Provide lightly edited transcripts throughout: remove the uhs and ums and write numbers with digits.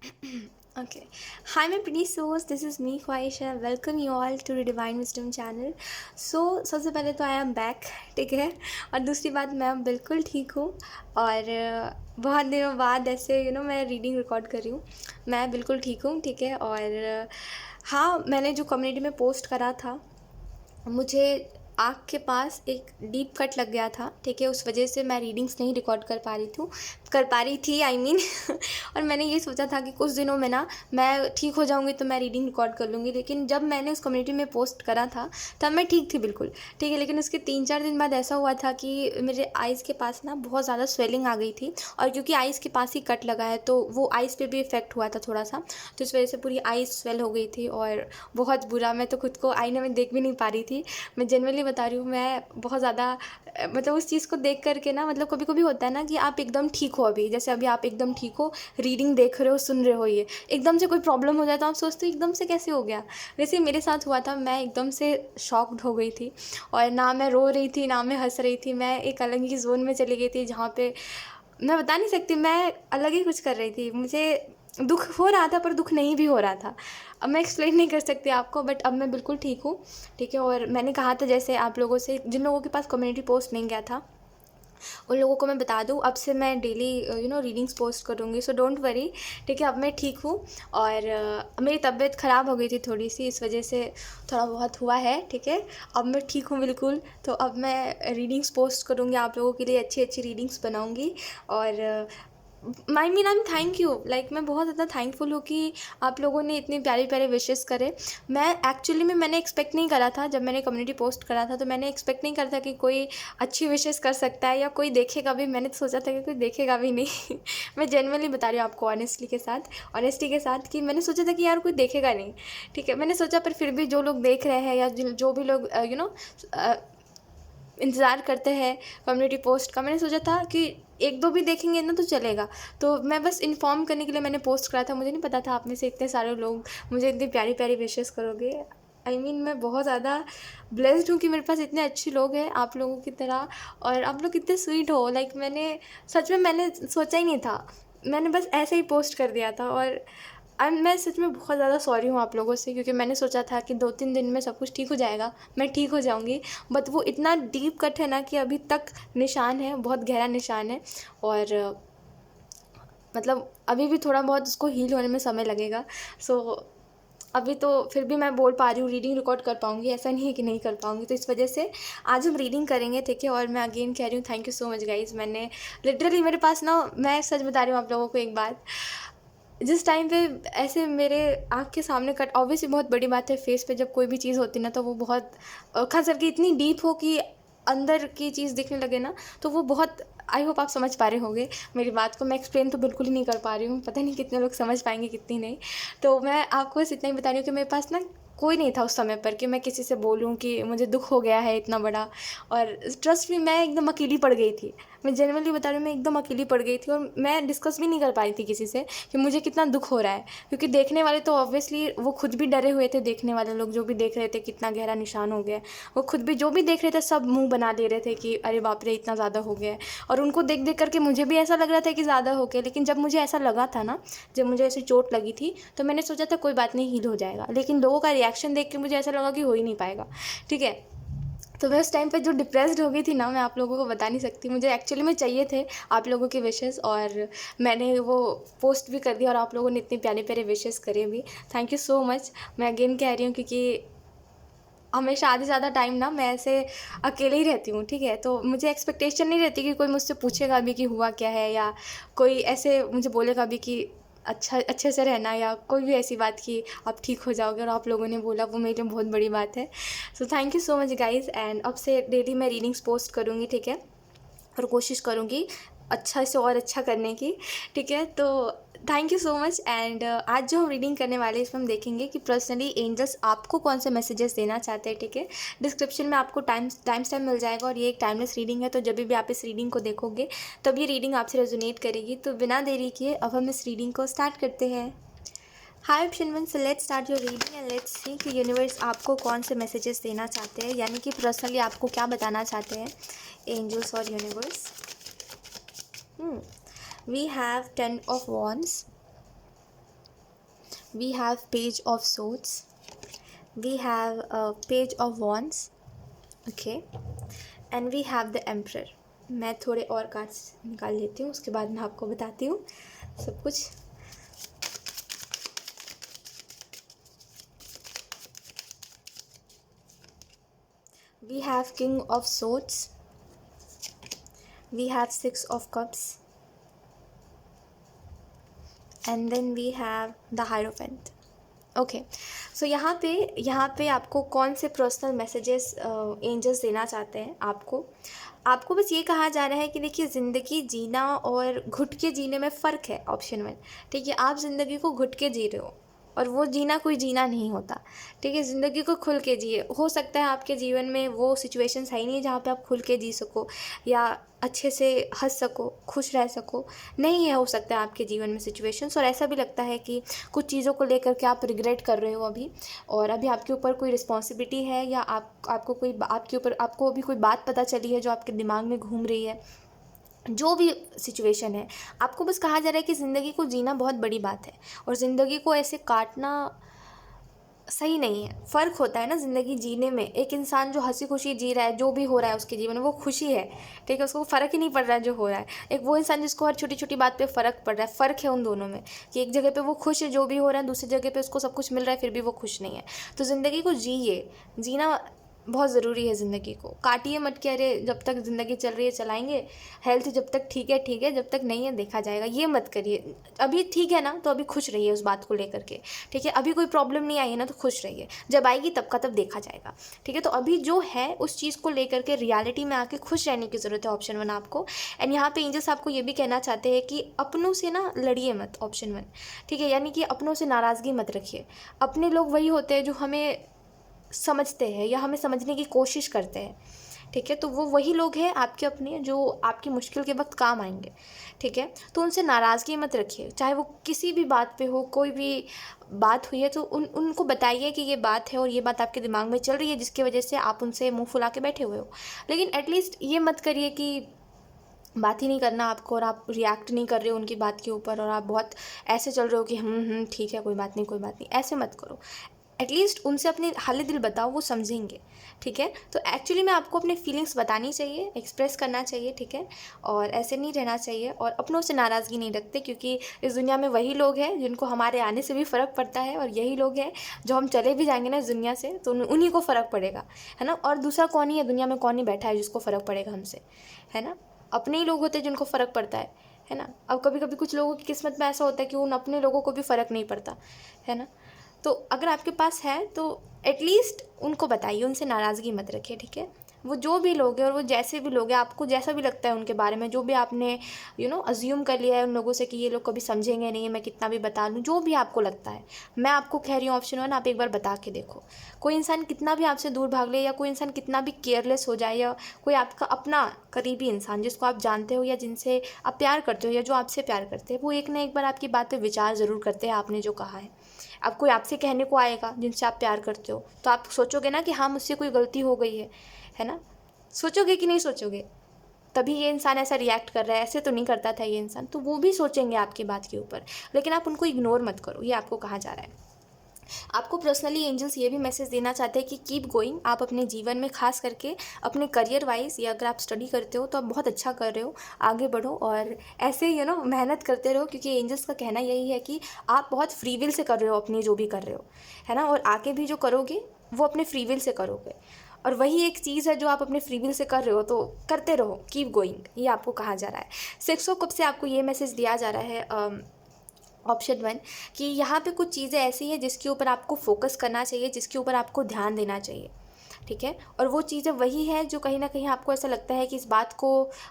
Okay. Hi, my pretty souls. This is me, Khwaisha. Welcome you all to the Divine Wisdom channel. सबसे पहले तो I am back, ठीक है। और दूसरी बात, मैं अब बिल्कुल ठीक हूँ। और बहुत दिनों बाद ऐसे मैं रीडिंग रिकॉर्ड कर रही हूँ। मैं बिल्कुल ठीक हूँ, ठीक है। और हाँ, मैंने जो कम्युनिटी में पोस्ट करा था, मुझे आँख के पास एक डीप कट लग गया था, ठीक है। उस वजह से मैं रीडिंग्स नहीं रिकॉर्ड कर पा रही थी, आई मीन और मैंने ये सोचा था कि कुछ दिनों में ना मैं ठीक हो जाऊँगी तो मैं रीडिंग रिकॉर्ड कर लूँगी। लेकिन जब मैंने उस कम्युनिटी में पोस्ट करा था तब मैं ठीक थी बिल्कुल, ठीक है। लेकिन उसके 3-4 दिन बाद ऐसा हुआ था कि मेरे आइज़ के पास ना बहुत ज़्यादा स्वेलिंग आ गई थी। और क्योंकि आइज़ के पास ही कट लगा है तो वो आइज़ पे भी इफ़ेक्ट हुआ था थोड़ा सा। तो इस वजह से पूरी आइज़ स्वेल हो गई थी और बहुत बुरा, मैं तो खुद को आईने में देख भी नहीं पा रही थी। मैं जेनुइनली बता रही हूँ, मैं बहुत ज़्यादा मतलब उस चीज़ को देख कर के ना, मतलब कभी-कभी होता है ना कि आप एकदम ठीक हो अभी, जैसे अभी आप एकदम ठीक हो, रीडिंग देख रहे हो, सुन रहे हो ये, एकदम से कोई प्रॉब्लम हो जाए तो आप सोचते हो एकदम से कैसे हो गया? वैसे ही मेरे साथ हुआ था, मैं एकदम से शॉक्ड हो गई थी। और ना मैं रो रही थी, ना मैं हँस रही थी, मैं एक अलग ही ज़ोन में चली गई थी जहाँ पे मैं बता नहीं सकती, मैं अलग ही कुछ कर रही थी। मुझे दुःख हो रहा था पर दुःख नहीं भी हो रहा था। अब मैं एक्सप्लेन नहीं कर सकती आपको, बट अब मैं बिल्कुल ठीक हूँ, ठीक है। और मैंने कहा था जैसे आप लोगों से, जिन लोगों के पास कम्युनिटी पोस्ट नहीं गया था, उन लोगों को मैं बता दूँ, अब से मैं डेली रीडिंग्स पोस्ट करूँगी, सो डोंट वरी, ठीक है। अब मैं ठीक हूँ। और मेरी तबीयत ख़राब हो गई थी थोड़ी सी, इस वजह से थोड़ा बहुत हुआ है, ठीक है। अब मैं ठीक हूँ बिल्कुल। तो अब मैं रीडिंग्स पोस्ट करूँगी, आप लोगों के लिए अच्छी अच्छी रीडिंग्स बनाऊँगी। और I mean I am thank you, like मैं बहुत ज़्यादा थैंकफुल हूँ कि आप लोगों ने इतने प्यारे प्यारे विशेस करे। मैं एक्चुअली में मैंने एक्सपेक्ट नहीं करा था, जब मैंने कम्युनिटी पोस्ट करा था तो मैंने एक्सपेक्ट नहीं करा था कि कोई अच्छी विशेस कर सकता है या कोई देखेगा भी। मैंने तो सोचा था कि कोई देखेगा भी नहीं मैं जेनुइनली बता रही हूँ आपको, ऑनेस्टी के साथ कि मैंने सोचा था कि यार कोई देखेगा नहीं, ठीक है। मैंने सोचा पर फिर भी जो लोग देख रहे हैं या जो भी लोग इंतज़ार करते हैं कम्युनिटी पोस्ट का, मैंने सोचा था कि एक दो भी देखेंगे ना तो चलेगा। तो मैं बस इन्फॉर्म करने के लिए मैंने पोस्ट करा था। मुझे नहीं पता था आप में से इतने सारे लोग मुझे इतनी प्यारी प्यारी विशेस करोगे। आई मीन मैं बहुत ज़्यादा ब्लेस्ड हूँ कि मेरे पास इतने अच्छे लोग हैं आप लोगों की तरह। और आप लोग कितने स्वीट हो, लाइक मैंने सच में मैंने सोचा ही नहीं था, मैंने बस ऐसे ही पोस्ट कर दिया था। और मैं सच में बहुत ज़्यादा सॉरी हूँ आप लोगों से, क्योंकि मैंने सोचा था कि 2-3 दिन में सब कुछ ठीक हो जाएगा, मैं ठीक हो जाऊँगी। बट वो इतना डीप कट है ना कि अभी तक निशान है, बहुत गहरा निशान है। और मतलब अभी भी थोड़ा बहुत उसको हील होने में समय लगेगा। सो अभी तो फिर भी मैं बोल पा रही हूँ, रीडिंग रिकॉर्ड कर पाऊँगी, ऐसा नहीं है कि नहीं कर पाऊँगी। तो इस वजह से आज हम रीडिंग करेंगे, ठीक है। और मैं अगेन कह रही हूँ, thank you so much guys. मैंने लिटरली, मेरे पास ना, मैं सच बता रही हूँ आप लोगों को एक बात, जिस टाइम पे ऐसे मेरे आँख के सामने कट, ऑब्वियसली बहुत बड़ी बात है, फेस पे जब कोई भी चीज़ होती है ना तो वो बहुत ख़ास करके इतनी डीप हो कि अंदर की चीज़ दिखने लगे ना, तो वो बहुत, आई होप आप समझ पा रहे होंगे मेरी बात को। मैं एक्सप्लेन तो बिल्कुल ही नहीं कर पा रही हूँ, पता नहीं कितने लोग समझ पाएंगे कितनी नहीं। तो मैं आपको बस इतना ही बता रही हूँ कि मेरे पास ना कोई नहीं था उस समय पर कि मैं किसी से बोलूँ कि मुझे दुख हो गया है इतना बड़ा। और ट्रस्ट मी, मैं एकदम अकेली पड़ गई थी। मैं जेनुइनली बता रही हूँ, मैं एकदम अकेली पड़ गई थी और मैं डिस्कस भी नहीं कर पा रही थी किसी से कि मुझे कितना दुख हो रहा है। क्योंकि देखने वाले तो ऑब्वियसली वो खुद भी डरे हुए थे, देखने वाले लोग जो भी देख रहे थे कितना गहरा निशान हो गया है, वो खुद भी जो भी देख रहे थे सब मुंह बना दे रहे थे कि अरे बाप रे इतना ज़्यादा हो गया है। और उनको देख देख करके मुझे भी ऐसा लग रहा था कि ज़्यादा हो गया। लेकिन जब मुझे ऐसा लगा था ना, जब मुझे ऐसी चोट लगी थी, तो मैंने सोचा था कोई बात नहीं, हील हो जाएगा। लेकिन लोगों का रिएक्शन देख के मुझे ऐसा लगा कि हो ही नहीं पाएगा, ठीक है। तो मैं उस टाइम पे जो डिप्रेस्ड हो गई थी ना, मैं आप लोगों को बता नहीं सकती। मुझे एक्चुअली में चाहिए थे आप लोगों के विशेस, और मैंने वो पोस्ट भी कर दिया और आप लोगों ने इतने प्यारे प्यारे विशेस करे भी। Thank you so much. मैं अगेन कह रही हूँ, क्योंकि हमेशा आधे ज़्यादा टाइम ना मैं ऐसे अकेले ही रहती हूँ, ठीक है। तो मुझे एक्सपेक्टेशन नहीं रहती कि कोई मुझसे पूछेगा भी कि हुआ क्या है, या कोई ऐसे मुझे बोलेगा भी कि अच्छा अच्छे से रहना, या कोई भी ऐसी बात कि आप ठीक हो जाओगे। और आप लोगों ने बोला, वो मेरे लिए बहुत बड़ी बात है। So thank you so much guys. And अब से डेली मैं रीडिंग्स पोस्ट करूँगी, ठीक है। और कोशिश करूँगी अच्छा से और अच्छा करने की, ठीक है। तो thank you so much. And आज जो हम रीडिंग करने वाले हैं, इसमें हम देखेंगे कि पर्सनली एंजल्स आपको कौन से मैसेजेस देना चाहते हैं, ठीक है। डिस्क्रिप्शन में आपको टाइम स्टैम्प मिल जाएगा, और ये एक टाइमलेस रीडिंग है, तो जब भी आप इस रीडिंग को देखोगे तब ये रीडिंग आपसे रेजोनेट करेगी। तो बिना देरी किए अब हम इस रीडिंग को स्टार्ट करते हैं। Hi option 1, so let's start your reading and let's see कि यूनिवर्स आपको कौन से मैसेजेस देना चाहते हैं, यानी कि पर्सनली आपको क्या बताना चाहते हैं एंजल्स और universe. We have 10 of wands, we have page of swords, we have a page of wands, okay, and we have the emperor. मैं थोड़े और कार्ड्स निकाल लेती हूँ, उसके बाद मैं आपको बताती हूँ सब कुछ. We have king of swords, we have six of cups, and then we have the hierophant. Okay so यहाँ पे आपको कौन से पर्सनल मैसेजेस एंजल्स देना चाहते हैं. आपको बस ये कहा जा रहा है कि देखिए, ज़िंदगी जीना और घुट के जीने में फ़र्क है. ऑप्शन 1, ठीक है. आप ज़िंदगी को घुट के जी रहे हो और वो जीना कोई जीना नहीं होता, ठीक है. ज़िंदगी को खुल के जिए. हो सकता है आपके जीवन में वो सिचुएशंस है ही नहीं जहाँ पे आप खुल के जी सको या अच्छे से हंस सको, खुश रह सको. नहीं है, हो सकता है आपके जीवन में सिचुएशंस, और ऐसा भी लगता है कि कुछ चीज़ों को लेकर के आप रिग्रेट कर रहे हो अभी, और अभी आपके ऊपर कोई रिस्पॉन्सिबिलिटी है या आपको अभी कोई बात पता चली है जो आपके दिमाग में घूम रही है. जो भी सिचुएशन है, आपको बस कहा जा रहा है कि ज़िंदगी को जीना बहुत बड़ी बात है और ज़िंदगी को ऐसे काटना सही नहीं है. फ़र्क होता है ना ज़िंदगी जीने में. एक इंसान जो हंसी खुशी जी रहा है, जो भी हो रहा है उसके जीवन में वो खुशी है, ठीक है. उसको फ़र्क ही नहीं पड़ रहा है जो हो रहा है. एक वो इंसान जिसको हर छोटी छोटी बात पे फ़र्क पड़ रहा है. फ़र्क है उन दोनों में कि एक जगह पे वो खुश है जो भी हो रहा है, दूसरी जगह पे उसको सब कुछ मिल रहा है फिर भी वो खुश नहीं है. तो ज़िंदगी को जीना बहुत ज़रूरी है. ज़िंदगी को काटिए मत कि अरे जब तक ज़िंदगी चल रही है चलाएंगे, हेल्थ जब तक ठीक है, जब तक नहीं है देखा जाएगा. ये मत करिए. अभी ठीक है ना, तो अभी खुश रहिए उस बात को लेकर के, ठीक है. अभी कोई प्रॉब्लम नहीं आई है ना, तो खुश रहिए. जब आएगी तब का तब देखा जाएगा, ठीक है. तो अभी जो है उस चीज़ को लेकर के रियलिटी में आके खुश रहने की ज़रूरत है. ऑप्शन 1 आपको. एंड यहाँ पे एंजल्स आपको ये भी कहना चाहते हैं कि अपनों से ना लड़िए मत. ऑप्शन 1, ठीक है. यानी कि अपनों से नाराज़गी मत रखिए. अपने लोग वही होते हैं जो हमें समझते हैं या हमें समझने की कोशिश करते हैं, ठीक है. तो वो वही लोग हैं आपके अपने जो आपकी मुश्किल के वक्त काम आएंगे, ठीक है. तो उनसे नाराज़गी मत रखिए. चाहे वो किसी भी बात पे हो, कोई भी बात हुई है तो उनको बताइए कि ये बात है और ये बात आपके दिमाग में चल रही है जिसकी वजह से आप उनसे मुंह फुला के बैठे हुए हो. लेकिन एटलीस्ट ये मत करिए कि बात ही नहीं करना आपको और आप रिएक्ट नहीं कर रहे हो उनकी बात के ऊपर और आप बहुत ऐसे चल रहे हो कि ठीक है, कोई बात नहीं. ऐसे मत करो. एटलीस्ट उनसे अपने हाल दिल बताओ, वो समझेंगे, ठीक है. तो एक्चुअली में आपको अपने फीलिंग्स बतानी चाहिए, एक्सप्रेस करना चाहिए, ठीक है. और ऐसे नहीं रहना चाहिए और अपनों से नाराज़गी नहीं रखते, क्योंकि इस दुनिया में वही लोग हैं जिनको हमारे आने से भी फ़र्क पड़ता है और यही लोग हैं जो हम चले भी जाएंगे ना इस दुनिया से तो उन्हीं को फ़र्क पड़ेगा, है ना. और दूसरा कौन ही है दुनिया में, कौन ही बैठा है जिसको फ़र्क पड़ेगा हमसे, है ना. अपने ही लोग होते हैं जिनको फ़र्क पड़ता है ना. अब कभी कभी कुछ लोगों की किस्मत में ऐसा होता है कि उन अपने लोगों को भी फ़र्क नहीं पड़ता, है ना. तो अगर आपके पास है तो एटलीस्ट उनको बताइए, उनसे नाराज़गी मत रखिए, ठीक है. वो जो भी लोग हैं और वो जैसे भी लोग हैं, आपको जैसा भी लगता है उनके बारे में, जो भी आपने अज्यूम कर लिया है उन लोगों से कि ये लोग कभी समझेंगे नहीं, मैं कितना भी बता लूँ, जो भी आपको लगता है, मैं आपको कह रही हूँ ऑप्शन 1 आप एक बार बता के देखो. कोई इंसान कितना भी आपसे दूर भाग ले या कोई इंसान कितना भी केयरलेस हो जाए या कोई आपका अपना करीबी इंसान जिसको आप जानते हो या जिनसे आप प्यार करते हो या जो आपसे प्यार करते हैं, वो एक ना एक बार आपकी बात पर विचार ज़रूर करते हैं आपने जो कहा है. अब कोई आपसे कहने को आएगा जिनसे आप प्यार करते हो तो आप सोचोगे ना कि हाँ मुझसे कोई गलती हो गई है ना. सोचोगे कि नहीं सोचोगे. तभी ये इंसान ऐसा रिएक्ट कर रहा है, ऐसे तो नहीं करता था ये इंसान, तो वो भी सोचेंगे आपकी बात के ऊपर. लेकिन आप उनको इग्नोर मत करो, ये आपको कहा जा रहा है. आपको पर्सनली एंजल्स ये भी मैसेज देना चाहते हैं कि कीप गोइंग. आप अपने जीवन में खास करके अपने करियर वाइज या अगर आप स्टडी करते हो तो आप बहुत अच्छा कर रहे हो, आगे बढ़ो और ऐसे मेहनत करते रहो, क्योंकि एंजल्स का कहना यही है कि आप बहुत फ्री विल से कर रहे हो अपनी जो भी कर रहे हो, है ना. और आगे भी जो करोगे वो अपने फ्री विल से करोगे और वही एक चीज़ है जो आप अपने फ्री विल से कर रहे हो, तो करते रहो, कीप गोइंग, ये आपको कहा जा रहा है. 6 ऑफ कप से आपको ये मैसेज दिया जा रहा है ऑप्शन 1 कि यहाँ पे कुछ चीज़ें ऐसी हैं जिसके ऊपर आपको फोकस करना चाहिए, जिसके ऊपर आपको ध्यान देना चाहिए, ठीक है. और वो चीज़ें वही है जो कहीं ना कहीं आपको ऐसा लगता है कि इस बात को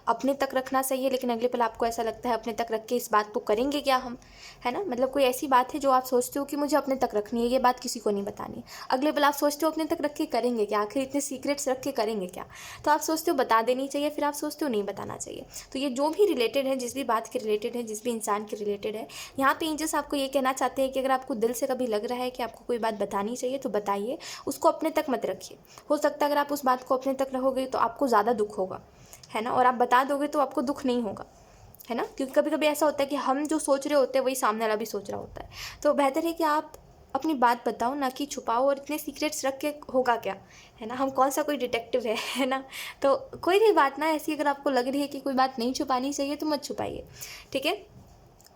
अपने तक रखना सही है, लेकिन अगले पल आपको ऐसा लगता है अपने तक रख के इस बात को करेंगे क्या हम, है ना. मतलब कोई ऐसी बात है जो आप सोचते हो कि मुझे अपने तक रखनी है, ये बात किसी को नहीं बतानी. अगले पल आप सोचते हो अपने तक रख के करेंगे क्या, आखिर इतने सीक्रेट्स रख के करेंगे क्या. तो आप सोचते हो बता देनी चाहिए, फिर आप सोचते हो नहीं बताना चाहिए. तो ये जो भी रिलेटेड है, जिस भी बात के रिलेटेड है, जिस भी इंसान के रिलेटेड है, यहाँ पे एंजल्स आपको ये कहना चाहते हैं कि अगर आपको दिल से कभी लग रहा है कि आपको कोई बात बतानी चाहिए तो बताइए, उसको अपने तक मत रखिए. हो सकता है अगर आप उस बात को अपने तक रखोगे तो आपको ज़्यादा दुख होगा, है ना. और आप बता दोगे तो आपको दुख नहीं होगा, है ना, क्योंकि कभी कभी ऐसा होता है कि हम जो सोच रहे होते हैं वही सामने वाला भी सोच रहा होता है। तो बेहतर है कि आप अपनी बात बताओ, ना कि छुपाओ। और इतने सीक्रेट्स रख के होगा क्या, है ना, हम कौन सा कोई डिटेक्टिव है ना। तो कोई भी बात ना ऐसी अगर आपको लग रही है कि कोई बात नहीं छुपानी चाहिए तो मत छुपाइए, ठीक है।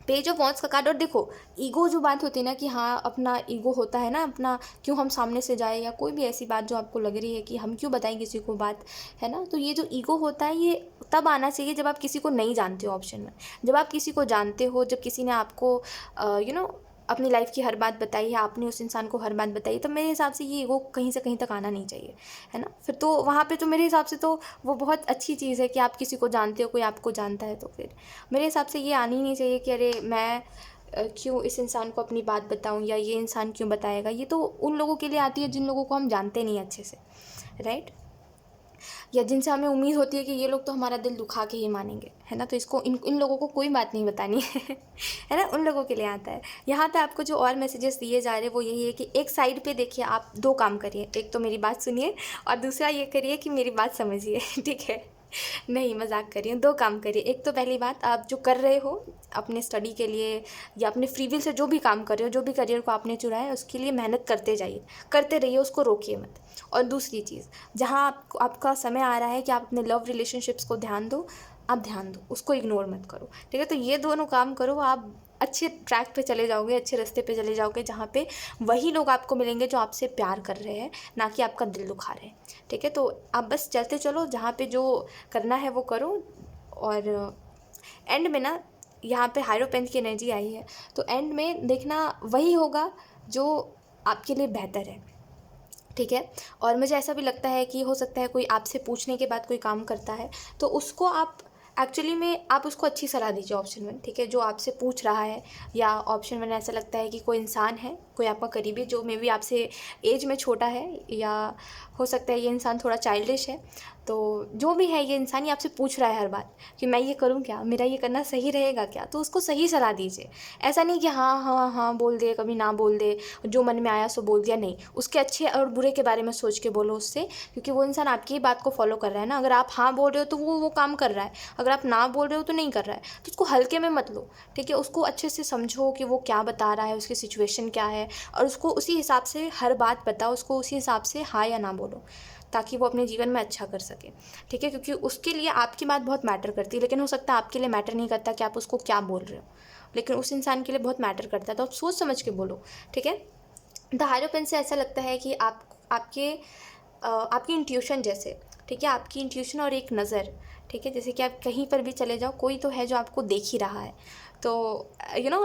पेज ऑफ वॉन्ट्स का कार्ड। और देखो, ईगो जो बात होती है ना कि हाँ अपना ईगो होता है ना अपना, क्यों हम सामने से जाए, या कोई भी ऐसी बात जो आपको लग रही है कि हम क्यों बताएं किसी को बात, है ना। तो ये जो ईगो होता है ये तब आना चाहिए जब आप किसी को नहीं जानते हो ऑप्शन में। जब आप किसी को जानते हो, जब किसी ने आपको अपनी लाइफ की हर बात बताई है, आपने उस इंसान को हर बात बताई, तो मेरे हिसाब से ये ईगो कहीं से कहीं तक आना नहीं चाहिए, है ना। फिर तो वहाँ पे तो मेरे हिसाब से तो वो बहुत अच्छी चीज़ है कि आप किसी को जानते हो, कोई आपको जानता है। तो फिर मेरे हिसाब से ये आनी ही नहीं चाहिए कि अरे मैं क्यों इस इंसान को अपनी बात बताऊं, या ये इंसान क्यों बताएगा। ये तो उन लोगों के लिए आती है जिन लोगों को हम जानते नहीं अच्छे से, राइट, या जिनसे हमें उम्मीद होती है कि ये लोग तो हमारा दिल दुखा के ही मानेंगे, है ना। तो इसको इन लोगों को कोई बात नहीं बतानी है ना, उन लोगों के लिए आता है। यहाँ पे आपको जो और मैसेजेस दिए जा रहे हैं वो यही है कि एक साइड पे देखिए, आप दो काम करिए, एक तो मेरी बात सुनिए और दूसरा ये करिए कि मेरी बात समझिए ठीक है। नहीं, मजाक करिए, दो काम करिए। एक तो पहली बात, आप जो कर रहे हो अपने स्टडी के लिए या अपने फ्री विल से जो भी काम कर रहे हो, जो भी करियर को आपने चुना है उसके लिए मेहनत करते जाइए, करते रहिए, उसको रोकिए मत। और दूसरी चीज़, जहाँ आपका समय आ रहा है कि आप अपने लव रिलेशनशिप्स को ध्यान दो, आप ध्यान दो, उसको इग्नोर मत करो, ठीक है। तो ये दोनों काम करो, आप अच्छे ट्रैक पे चले जाओगे, अच्छे रास्ते पे चले जाओगे, जहाँ पे वही लोग आपको मिलेंगे जो आपसे प्यार कर रहे हैं, ना कि आपका दिल दुखा रहे हैं, ठीक है। तो आप बस चलते चलो, जहाँ पे जो करना है वो करो। और एंड में ना यहाँ पे हायरोपेंट की एनर्जी आई है, तो एंड में देखना वही होगा जो आपके लिए बेहतर है, ठीक है। और मुझे ऐसा भी लगता है कि हो सकता है कोई आपसे पूछने के बाद कोई काम करता है, तो उसको आप एक्चुअली में आप उसको अच्छी सलाह दीजिए, ऑप्शन वन, ठीक है, जो आपसे पूछ रहा है। या ऑप्शन वन ऐसा लगता है कि कोई इंसान है, कोई आपका करीबी, जो मे बी आपसे एज में छोटा है, या हो सकता है ये इंसान थोड़ा चाइल्डिश है। तो जो भी है ये इंसान, ये आपसे पूछ रहा है हर बात कि मैं ये करूँ क्या, मेरा ये करना सही रहेगा क्या, तो उसको सही सलाह दीजिए। ऐसा नहीं कि हाँ हाँ हाँ बोल दे, कभी ना बोल दे, जो मन में आया सो बोल दिया, नहीं, उसके अच्छे और बुरे के बारे में सोच के बोलो उससे, क्योंकि वो इंसान आपकी ही बात को फॉलो कर रहा है ना। अगर आप हाँ बोल रहे हो तो वो काम कर रहा है, अगर आप ना बोल रहे हो तो नहीं कर रहा है। तो उसको हल्के में मत लो, ठीक है। उसको अच्छे से समझो कि वो क्या बता रहा है, उसकी सिचुएशन क्या है, और उसको उसी हिसाब से हर बात बताओ, उसको उसी हिसाब से हाँ या ना बोलो, ताकि वो अपने जीवन में अच्छा कर सके, ठीक है। क्योंकि उसके लिए आपकी बात बहुत मैटर करती है, लेकिन हो सकता है आपके लिए मैटर नहीं करता कि आप उसको क्या बोल रहे हो, लेकिन उस इंसान के लिए बहुत मैटर करता है। तो आप सोच समझ के बोलो, ठीक है। द हायरोपेन से ऐसा लगता है कि आपकी इंट्यूशन जैसे, ठीक है, आपकी इंट्यूशन और एक नज़र, ठीक है, जैसे कि आप कहीं पर भी चले जाओ, कोई तो है जो आपको देख ही रहा है। तो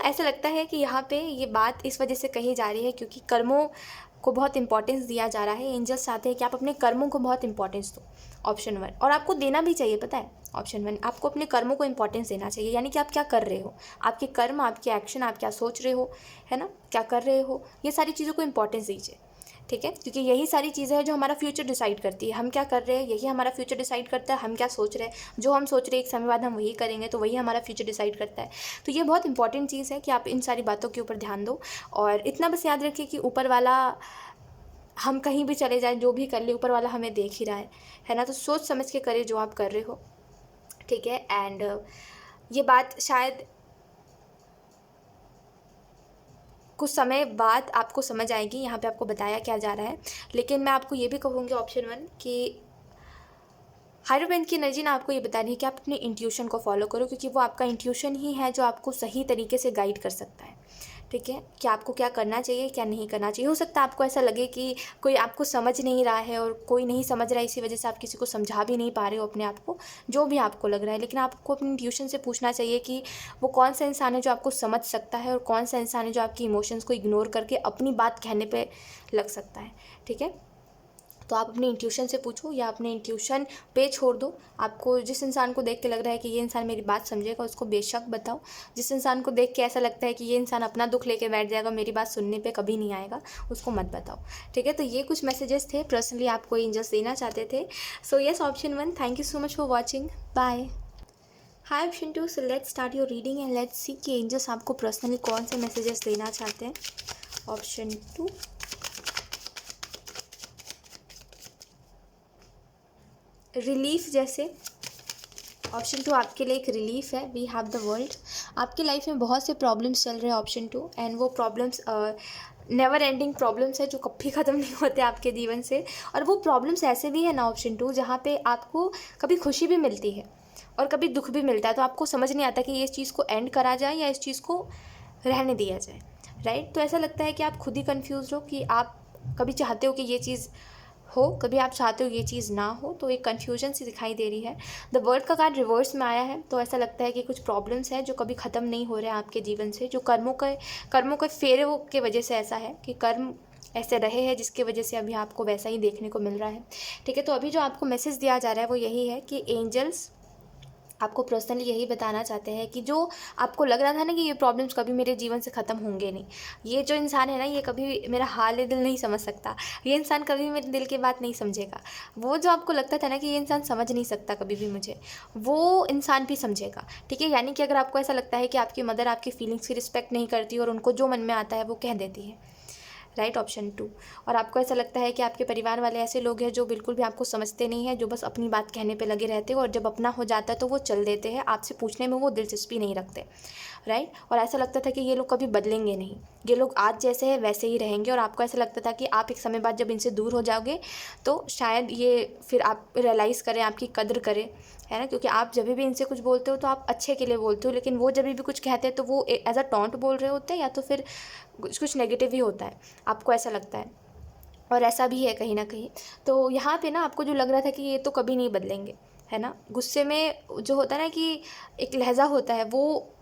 ऐसा लगता है कि यहाँ पे ये बात इस वजह से कही जा रही है क्योंकि कर्मों को बहुत इंपॉर्टेंस दिया जा रहा है। एंजल्स चाहते हैं कि आप अपने कर्मों को बहुत इंपॉर्टेंस दो, ऑप्शन वन, और आपको देना भी चाहिए, पता है। ऑप्शन वन, आपको अपने कर्मों को इंपॉर्टेंस देना चाहिए, यानी कि आप क्या कर रहे हो, आपके कर्म, आपके एक्शन, आप क्या सोच रहे हो, है ना, क्या कर रहे हो, ये सारी चीज़ों को इंपॉर्टेंस दीजिए, ठीक है। क्योंकि यही सारी चीज़ें हैं जो हमारा फ्यूचर डिसाइड करती है। हम क्या कर रहे हैं यही हमारा फ्यूचर डिसाइड करता है, हम क्या सोच रहे हैं, जो हम सोच रहे हैं एक समय बाद हम वही करेंगे, तो वही हमारा फ्यूचर डिसाइड करता है। तो ये बहुत इंपॉर्टेंट चीज़ है कि आप इन सारी बातों के ऊपर ध्यान दो। और इतना बस याद रखिए कि ऊपर वाला, हम कहीं भी चले जाएं, जो भी कर ले, ऊपर वाला हमें देख ही रहा है ना। तो सोच समझ के करिए जो आप कर रहे हो, ठीक है। एंड ये बात शायद कुछ समय बाद आपको समझ आएगी, यहाँ पे आपको बताया क्या जा रहा है। लेकिन मैं आपको ये भी कहूँगी, ऑप्शन वन, कि हायरोपेंट की एनर्जी ना आपको ये बता रही है कि आप अपने इंट्यूशन को फॉलो करो, क्योंकि वो आपका इंट्यूशन ही है जो आपको सही तरीके से गाइड कर सकता है, ठीक है, कि आपको क्या करना चाहिए, क्या नहीं करना चाहिए। हो सकता है आपको ऐसा लगे कि कोई आपको समझ नहीं रहा है और कोई नहीं समझ रहा है, इसी वजह से आप किसी को समझा भी नहीं पा रहे हो अपने आप को, जो भी आपको लग रहा है। लेकिन आपको अपनी इंट्यूशन से पूछना चाहिए कि वो कौन सा इंसान है जो आपको समझ सकता है, और कौन सा इंसान है जो आपकी इमोशंस को इग्नोर करके अपनी बात कहने पर लग सकता है, ठीक है। तो आप अपने इंट्यूशन से पूछो, या अपने इंट्यूशन पे छोड़ दो। आपको जिस इंसान को देख के लग रहा है कि ये इंसान मेरी बात समझेगा, उसको बेशक बताओ। जिस इंसान को देख के ऐसा लगता है कि ये इंसान अपना दुख लेके बैठ जाएगा, मेरी बात सुनने पे कभी नहीं आएगा, उसको मत बताओ, ठीक है। तो ये कुछ मैसेजेस थे पर्सनली आपको एंजल्स देना चाहते थे। So yes, option one, thank you so much for watching, bye. Hi option two, so let's start your reading and let's see कि एंजल्स आपको पर्सनली कौन से मैसेजेस देना चाहते हैं। ऑप्शन टू, रिलीफ जैसे, ऑप्शन 2 आपके लिए एक रिलीफ है। We have the world. आपकी लाइफ में बहुत से प्रॉब्लम्स चल रहे हैं ऑप्शन 2, एंड वो प्रॉब्लम्स नेवर एंडिंग प्रॉब्लम्स है जो कभी ख़त्म नहीं होते आपके जीवन से। और वो प्रॉब्लम्स ऐसे भी है ना ऑप्शन 2, जहाँ पे आपको कभी खुशी भी मिलती है और कभी दुख भी मिलता है, तो आपको समझ नहीं आता कि ये इस चीज़ को एंड करा जाए या इस चीज़ को रहने दिया जाए, राइट। तो ऐसा लगता है कि आप खुद ही कन्फ्यूज़ हो कि आप कभी चाहते हो कि ये चीज़ हो, कभी आप चाहते हो ये चीज़ ना हो, तो एक कन्फ्यूजन सी दिखाई दे रही है। द वर्ल्ड का कार्ड रिवर्स में आया है, तो ऐसा लगता है कि कुछ प्रॉब्लम्स हैं जो कभी ख़त्म नहीं हो रहे हैं आपके जीवन से, जो कर्मों के फेरे के वजह से ऐसा है कि कर्म ऐसे रहे हैं जिसकी वजह से अभी आपको वैसा ही देखने को मिल रहा है, ठीक है। तो अभी जो आपको मैसेज दिया जा रहा है वो यही है कि एंजल्स आपको पर्सनली यही बताना चाहते हैं कि जो आपको लग रहा था ना कि ये प्रॉब्लम्स कभी मेरे जीवन से ख़त्म होंगे नहीं, ये जो इंसान है ना ये कभी मेरा हाल दिल नहीं समझ सकता, ये इंसान कभी मेरे दिल की बात नहीं समझेगा, वो जो आपको लगता था ना कि ये इंसान समझ नहीं सकता कभी भी मुझे, वो इंसान भी समझेगा, ठीक है। यानी कि अगर आपको ऐसा लगता है कि आपकी मदर आपकी फीलिंग्स की रिस्पेक्ट नहीं करती और उनको जो मन में आता है वो कह देती है, राइट, ऑप्शन 2। और आपको ऐसा लगता है कि आपके परिवार वाले ऐसे लोग हैं जो बिल्कुल भी आपको समझते नहीं हैं, जो बस अपनी बात कहने पे लगे रहते हैं और जब अपना हो जाता है तो वो चल देते हैं, आपसे पूछने में वो दिलचस्पी नहीं रखते, राइट। और ऐसा लगता था कि ये लोग कभी बदलेंगे नहीं, ये लोग आज जैसे हैं वैसे ही रहेंगे, और आपको ऐसा लगता था कि आप एक समय बाद जब इनसे दूर हो जाओगे तो शायद ये फिर आप रियलाइज़ करें, आपकी कद्र करें, है ना, क्योंकि आप जब भी इनसे कुछ बोलते हो तो आप अच्छे के लिए बोलते हो, लेकिन वो जब भी कुछ कहते हैं तो वो एज अ टॉन्ट बोल रहे होते हैं या तो फिर कुछ नेगेटिव ही होता है, आपको ऐसा लगता है, और ऐसा भी है कहीं ना कहीं। तो यहाँ पे ना आपको जो लग रहा था कि ये तो कभी नहीं बदलेंगे, है ना, गुस्से में जो होता है ना कि एक लहजा होता है, वो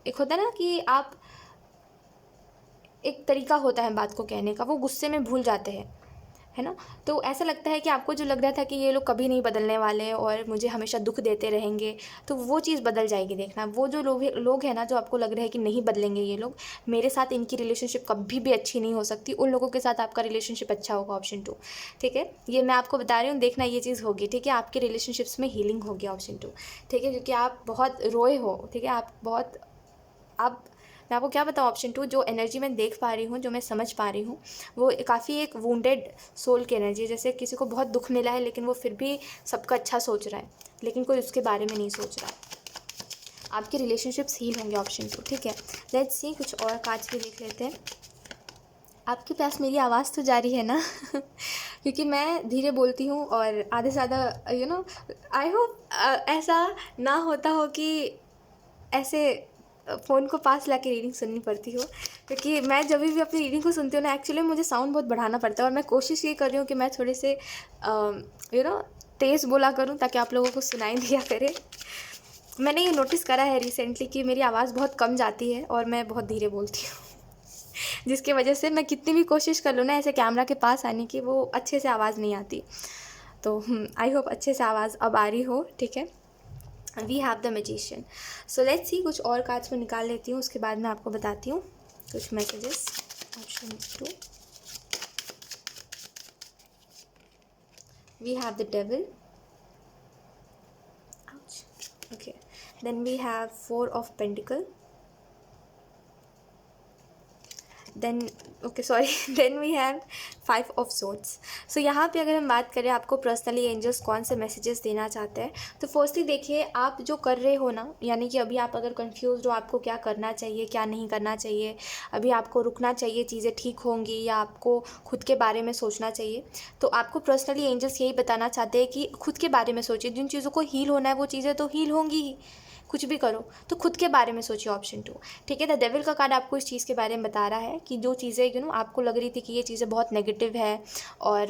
एक होता है ना कि आप एक तरीका होता है बात को कहने का, वो गुस्से में भूल जाते हैं, है ना। तो ऐसा लगता है कि आपको जो लग रहा था कि ये लोग कभी नहीं बदलने वाले और मुझे हमेशा दुख देते रहेंगे, तो वो चीज़ बदल जाएगी, देखना। वो जो लोग हैं ना जो आपको लग रहा है कि नहीं बदलेंगे ये लोग, मेरे साथ इनकी रिलेशनशिप कभी भी अच्छी नहीं हो सकती, उन लोगों के साथ आपका रिलेशनशिप अच्छा होगा, ऑप्शन 2, ठीक है। ये मैं आपको बता रही हूँ, देखना ये चीज़ होगी, ठीक है। आपके रिलेशनशिप्स में हीलिंग होगी, ऑप्शन 2, ठीक है, क्योंकि आप बहुत रोए हो, ठीक है, आप मैं आपको क्या बताऊँ, ऑप्शन 2 जो एनर्जी मैं देख पा रही हूँ, जो मैं समझ पा रही हूँ, वो काफ़ी एक वुंडेड सोल की एनर्जी है, जैसे किसी को बहुत दुख मिला है लेकिन वो फिर भी सबका अच्छा सोच रहा है, लेकिन कोई उसके बारे में नहीं सोच रहा है। आपके रिलेशनशिप्स हील होंगे, ऑप्शन 2, ठीक है। लेट्स सी कुछ और कार्ड्स भी देख लेते हैं। आपके पास मेरी आवाज़ तो जारी है ना क्योंकि मैं धीरे बोलती हूँ और आधे से ज़्यादा आई होप ऐसा ना होता हो कि ऐसे फ़ोन को पास ला के रीडिंग सुननी पड़ती हो, क्योंकि मैं जब भी अपनी रीडिंग को सुनती हूँ ना, एक्चुअली मुझे साउंड बहुत बढ़ाना पड़ता है, और मैं कोशिश ये कर रही हूँ कि मैं थोड़े से तेज़ बोला करूँ ताकि आप लोगों को सुनाई दिया करे। मैंने ये नोटिस करा है रिसेंटली कि मेरी आवाज़ बहुत कम जाती है और मैं बहुत धीरे बोलती हूँ जिसकी वजह से मैं कितनी भी कोशिश कर लूँ ना ऐसे कैमरा के पास आने की, वो अच्छे से आवाज़ नहीं आती। तो आई होप अच्छे से आवाज़ अब आ रही हो, ठीक है। We have the magician. So let's see कुछ और कार्ड्स में निकाल लेती हूँ, उसके बाद मैं आपको बताती हूँ कुछ messages. Option 2 we have the devil, okay, then we have 4 of pentacle, then okay sorry then we have 5 of swords. So यहाँ पे अगर हम बात करें आपको पर्सनली एंजल्स कौन से मैसेजेस देना चाहते हैं, तो फर्स्टली देखिए आप जो कर रहे हो ना, यानी कि अभी आप अगर कंफ्यूज हो आपको क्या करना चाहिए क्या नहीं करना चाहिए, अभी आपको रुकना चाहिए, चीज़ें ठीक होंगी, या आपको खुद के बारे में सोचना चाहिए, तो आपको पर्सनली एंजल्स यही बताना चाहते हैं कि खुद के बारे में सोचिए। जिन चीज़ों को हील होना है वो चीज़ें तो हील होंगी ही, कुछ भी करो तो खुद के बारे में सोचिए, ऑप्शन 2, ठीक है। द डेविल का कार्ड आपको इस चीज़ के बारे में बता रहा है कि जो चीज़ें आपको लग रही थी कि ये चीज़ें बहुत नेगेटिव है और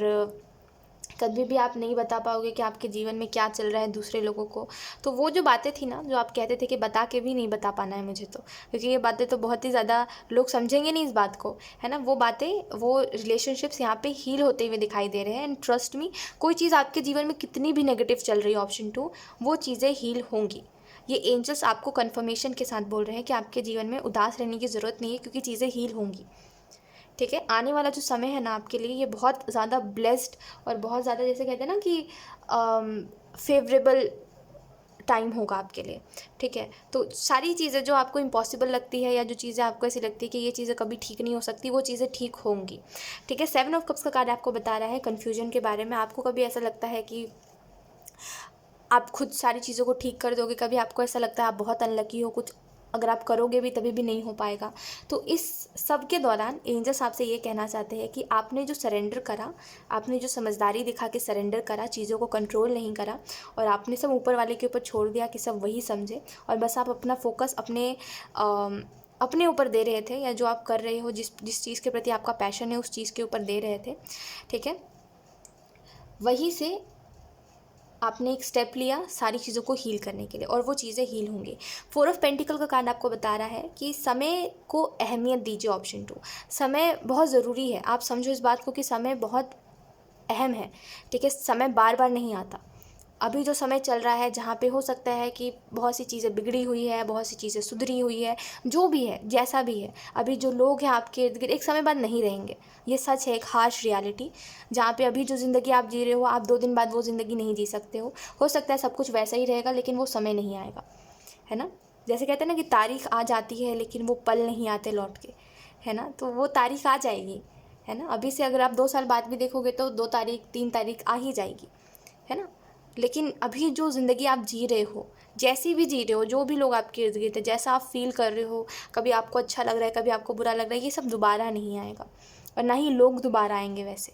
कभी भी आप नहीं बता पाओगे कि आपके जीवन में क्या चल रहा है दूसरे लोगों को, तो वो जो बातें थी ना जो आप कहते थे कि बता के भी नहीं बता पाना है मुझे, तो क्योंकि ये बातें तो बहुत ही ज़्यादा लोग समझेंगे नहीं इस बात को, है ना, वो बातें वो रिलेशनशिप्स यहाँ पे हील होते हुए दिखाई दे रहे हैं। एंड ट्रस्ट मी, कोई चीज़ आपके जीवन में कितनी भी नेगेटिव चल रही है, ऑप्शन 2, वो चीज़ें हील होंगी। ये एंजल्स आपको कंफर्मेशन के साथ बोल रहे हैं कि आपके जीवन में उदास रहने की ज़रूरत नहीं है, क्योंकि चीज़ें हील होंगी, ठीक है। आने वाला जो समय है ना आपके लिए ये बहुत ज़्यादा ब्लेस्ड और बहुत ज़्यादा, जैसे कहते हैं ना कि फेवरेबल टाइम होगा आपके लिए, ठीक है। तो सारी चीज़ें जो आपको इम्पॉसिबल लगती है या जो चीज़ें आपको ऐसी लगती है कि ये चीज़ें कभी ठीक नहीं हो सकती, वो चीज़ें ठीक होंगी, ठीक है। 7 ऑफ कप्स का कार्ड आपको बता रहा है कन्फ्यूजन के बारे में। आपको कभी ऐसा लगता है कि आप खुद सारी चीज़ों को ठीक कर दोगे, कभी आपको ऐसा लगता है आप बहुत अनलकी हो, कुछ अगर आप करोगे भी तभी भी नहीं हो पाएगा। तो इस सब के दौरान एंजल्स आपसे ये कहना चाहते हैं कि आपने जो सरेंडर करा, आपने जो समझदारी दिखा के सरेंडर करा, चीज़ों को कंट्रोल नहीं करा और आपने सब ऊपर वाले के ऊपर छोड़ दिया कि सब वही समझे, और बस आप अपना फोकस अपने ऊपर दे रहे थे, या जो आप कर रहे हो, जिस चीज़ के प्रति आपका पैशन है उस चीज़ के ऊपर दे रहे थे, ठीक है। वहीं से आपने एक स्टेप लिया सारी चीज़ों को हील करने के लिए, और वो चीज़ें हील होंगी। 4 ऑफ पेंटिकल का कार्ड आपको बता रहा है कि समय को अहमियत दीजिए। ऑप्शन 2, समय बहुत ज़रूरी है। आप समझो इस बात को कि समय बहुत अहम है, ठीक है। समय बार बार नहीं आता। अभी जो समय चल रहा है जहाँ पे हो सकता है कि बहुत सी चीज़ें बिगड़ी हुई है, बहुत सी चीज़ें सुधरी हुई है, जो भी है, जैसा भी है, अभी जो लोग हैं आपके इर्द गिर्द एक समय बाद नहीं रहेंगे। ये सच है, एक हार्श रियलिटी, जहाँ पे अभी जो ज़िंदगी आप जी रहे हो, आप 2 दिन बाद वो ज़िंदगी नहीं जी सकते हो सकता है सब कुछ वैसा ही रहेगा, लेकिन वो समय नहीं आएगा, है ना। जैसे कहते हैं ना कि तारीख आ जाती है लेकिन वो पल नहीं आते लौट के, है ना। तो वो तारीख आ जाएगी, है ना। अभी से अगर आप 2 साल बाद भी देखोगे तो 2 तारीख 3 तारीख आ ही जाएगी, है ना। लेकिन अभी जो ज़िंदगी आप जी रहे हो, जैसी भी जी रहे हो, जो भी लोग आपके इर्द गिर्द है, जैसा आप फील कर रहे हो, कभी आपको अच्छा लग रहा है, कभी आपको बुरा लग रहा है, ये सब दोबारा नहीं आएगा, और ना ही लोग दोबारा आएंगे। वैसे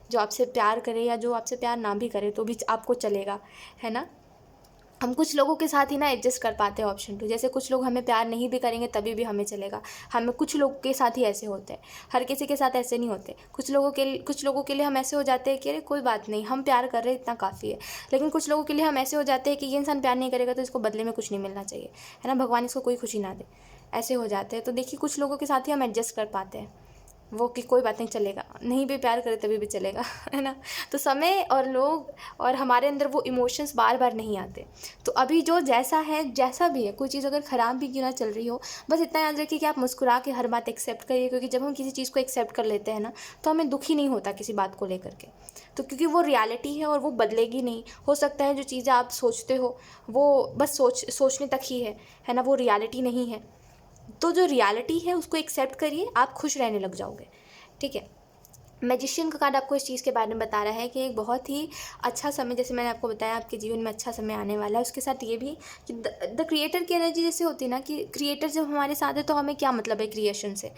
जो आपसे प्यार करे या जो आपसे प्यार ना भी करे तो भी आपको चलेगा, है ना। हम कुछ लोगों के साथ ही ना एडजस्ट कर पाते हैं। ऑप्शन 2, जैसे कुछ लोग हमें प्यार नहीं भी करेंगे तभी भी हमें चलेगा। हमें कुछ लोग के साथ ही ऐसे होते हैं, हर किसी के साथ ऐसे नहीं होते। कुछ लोगों के लिए हम ऐसे हो जाते हैं कि अरे कोई बात नहीं, हम प्यार कर रहे हैं, इतना काफ़ी है। लेकिन कुछ लोगों के लिए हम ऐसे हो जाते हैं कि ये इंसान प्यार नहीं करेगा तो इसको बदले में कुछ नहीं मिलना चाहिए, है ना, भगवान इसको कोई खुशी ना दे, ऐसे हो जाते हैं। तो देखिए कुछ लोगों के साथ ही हम एडजस्ट कर पाते हैं, वो कि कोई बात नहीं, चलेगा, नहीं भी प्यार करे तभी भी चलेगा, है ना। तो समय और लोग और हमारे अंदर वो इमोशंस बार बार नहीं आते। तो अभी जो जैसा है, जैसा भी है, कोई चीज़ अगर ख़राब भी क्यों ना चल रही हो, बस इतना याद रखिए कि आप मुस्कुरा के हर बात एक्सेप्ट करिए, क्योंकि जब हम किसी चीज़ को एक्सेप्ट कर लेते हैं ना तो हमें दुख ही नहीं होता किसी बात को लेकर के। तो क्योंकि वो रियलिटी है और वो बदलेगी नहीं। हो सकता है जो चीज़ें आप सोचते हो वो बस सोचने तक ही है ना, वो रियलिटी नहीं है। तो जो रियलिटी है उसको एक्सेप्ट करिए, आप खुश रहने लग जाओगे, ठीक है। मैजिशियन का कार्ड आपको इस चीज़ के बारे में बता रहा है कि एक बहुत ही अच्छा समय, जैसे मैंने आपको बताया, आपके जीवन में अच्छा समय आने वाला है। उसके साथ ये भी कि द क्रिएटर की एनर्जी जैसे होती है ना, कि क्रिएटर जब हमारे साथ है तो हमें क्या मतलब है क्रिएशन से,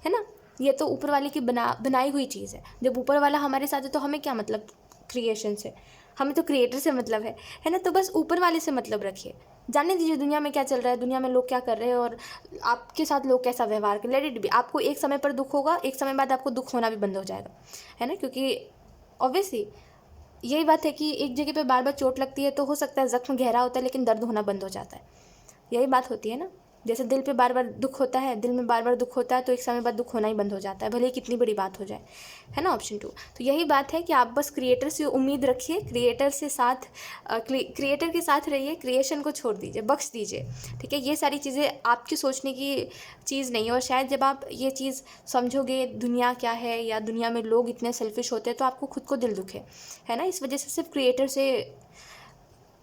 है ना। ये तो ऊपर वाले की बनाई हुई चीज़ है। जब ऊपर वाला हमारे साथ है तो हमें क्या मतलब क्रिएशन से, हमें तो क्रिएटर से मतलब है ना। तो बस ऊपर वाले से मतलब रखिए, जानने दीजिए दुनिया में क्या चल रहा है, दुनिया में लोग क्या कर रहे हैं और आपके साथ लोग कैसा व्यवहार कर। Let it be. आपको एक समय पर दुख होगा, एक समय बाद आपको दुख होना भी बंद हो जाएगा, है ना। क्योंकि ऑब्वियसली यही बात है कि एक जगह पे बार बार चोट लगती है तो हो सकता है ज़ख्म गहरा होता है लेकिन दर्द होना बंद हो जाता है। यही बात होती है ना। जैसे दिल पे बार बार दुख होता है, दिल में बार बार दुख होता है तो एक समय बाद दुख होना ही बंद हो जाता है, भले ही कितनी बड़ी बात हो जाए, है ना। ऑप्शन 2। तो यही बात है कि आप बस क्रिएटर से उम्मीद रखिए, क्रिएटर के साथ रहिए, क्रिएशन को छोड़ दीजिए, बख्श दीजिए, ठीक है। ये सारी चीज़ें आपकी सोचने की चीज़ नहीं है। और शायद जब आप ये चीज़ समझोगे दुनिया क्या है या दुनिया में लोग इतने सेल्फिश होते हैं तो आपको खुद को दिल दुखे, है ना। इस वजह से सिर्फ क्रिएटर से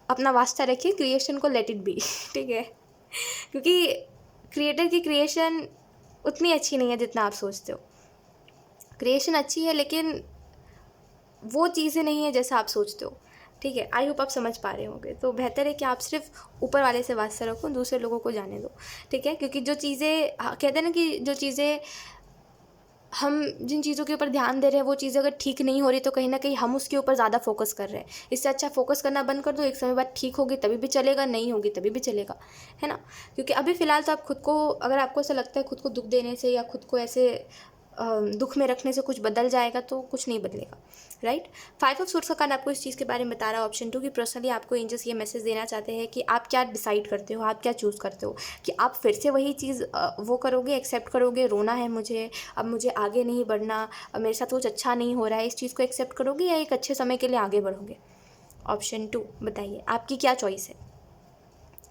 अपना वास्ता रखिए, क्रिएशन को लेट इट बी, ठीक है। क्योंकि क्रिएटर की क्रिएशन उतनी अच्छी नहीं है जितना आप सोचते हो। क्रिएशन अच्छी है लेकिन वो चीज़ें नहीं है जैसा आप सोचते हो, ठीक है। आई होप आप समझ पा रहे होंगे। तो बेहतर है कि आप सिर्फ ऊपर वाले से वास्ता रखो, दूसरे लोगों को जाने दो, ठीक है। क्योंकि जो चीज़ें कहते हैं ना कि जो चीज़ें हम जिन चीज़ों के ऊपर ध्यान दे रहे हैं वो चीज़ें अगर ठीक नहीं हो रही तो कहीं ना कहीं हम उसके ऊपर ज़्यादा फोकस कर रहे हैं। इससे अच्छा फोकस करना बंद कर दो, एक समय बाद ठीक होगी तभी भी चलेगा, नहीं होगी तभी भी चलेगा, है ना। क्योंकि अभी फ़िलहाल तो आप खुद को, अगर आपको ऐसा लगता है खुद को दुख देने से या खुद को ऐसे दुख में रखने से कुछ बदल जाएगा तो कुछ नहीं बदलेगा, राइट। 5 ऑफ सोर्स का कार्ड आपको इस चीज़ के बारे में बता रहा है। ऑप्शन 2 कि पर्सनली आपको एंजल्स ये मैसेज देना चाहते हैं कि आप क्या डिसाइड करते हो, आप क्या चूज़ करते हो, कि आप फिर से वही चीज़ वो करोगे, एक्सेप्ट करोगे, रोना है मुझे, अब मुझे आगे नहीं बढ़ना, अब मेरे साथ कुछ अच्छा नहीं हो रहा है, इस चीज़ को एक्सेप्ट करोगे या एक अच्छे समय के लिए आगे बढ़ोगे। ऑप्शन 2 बताइए आपकी क्या चॉइस है,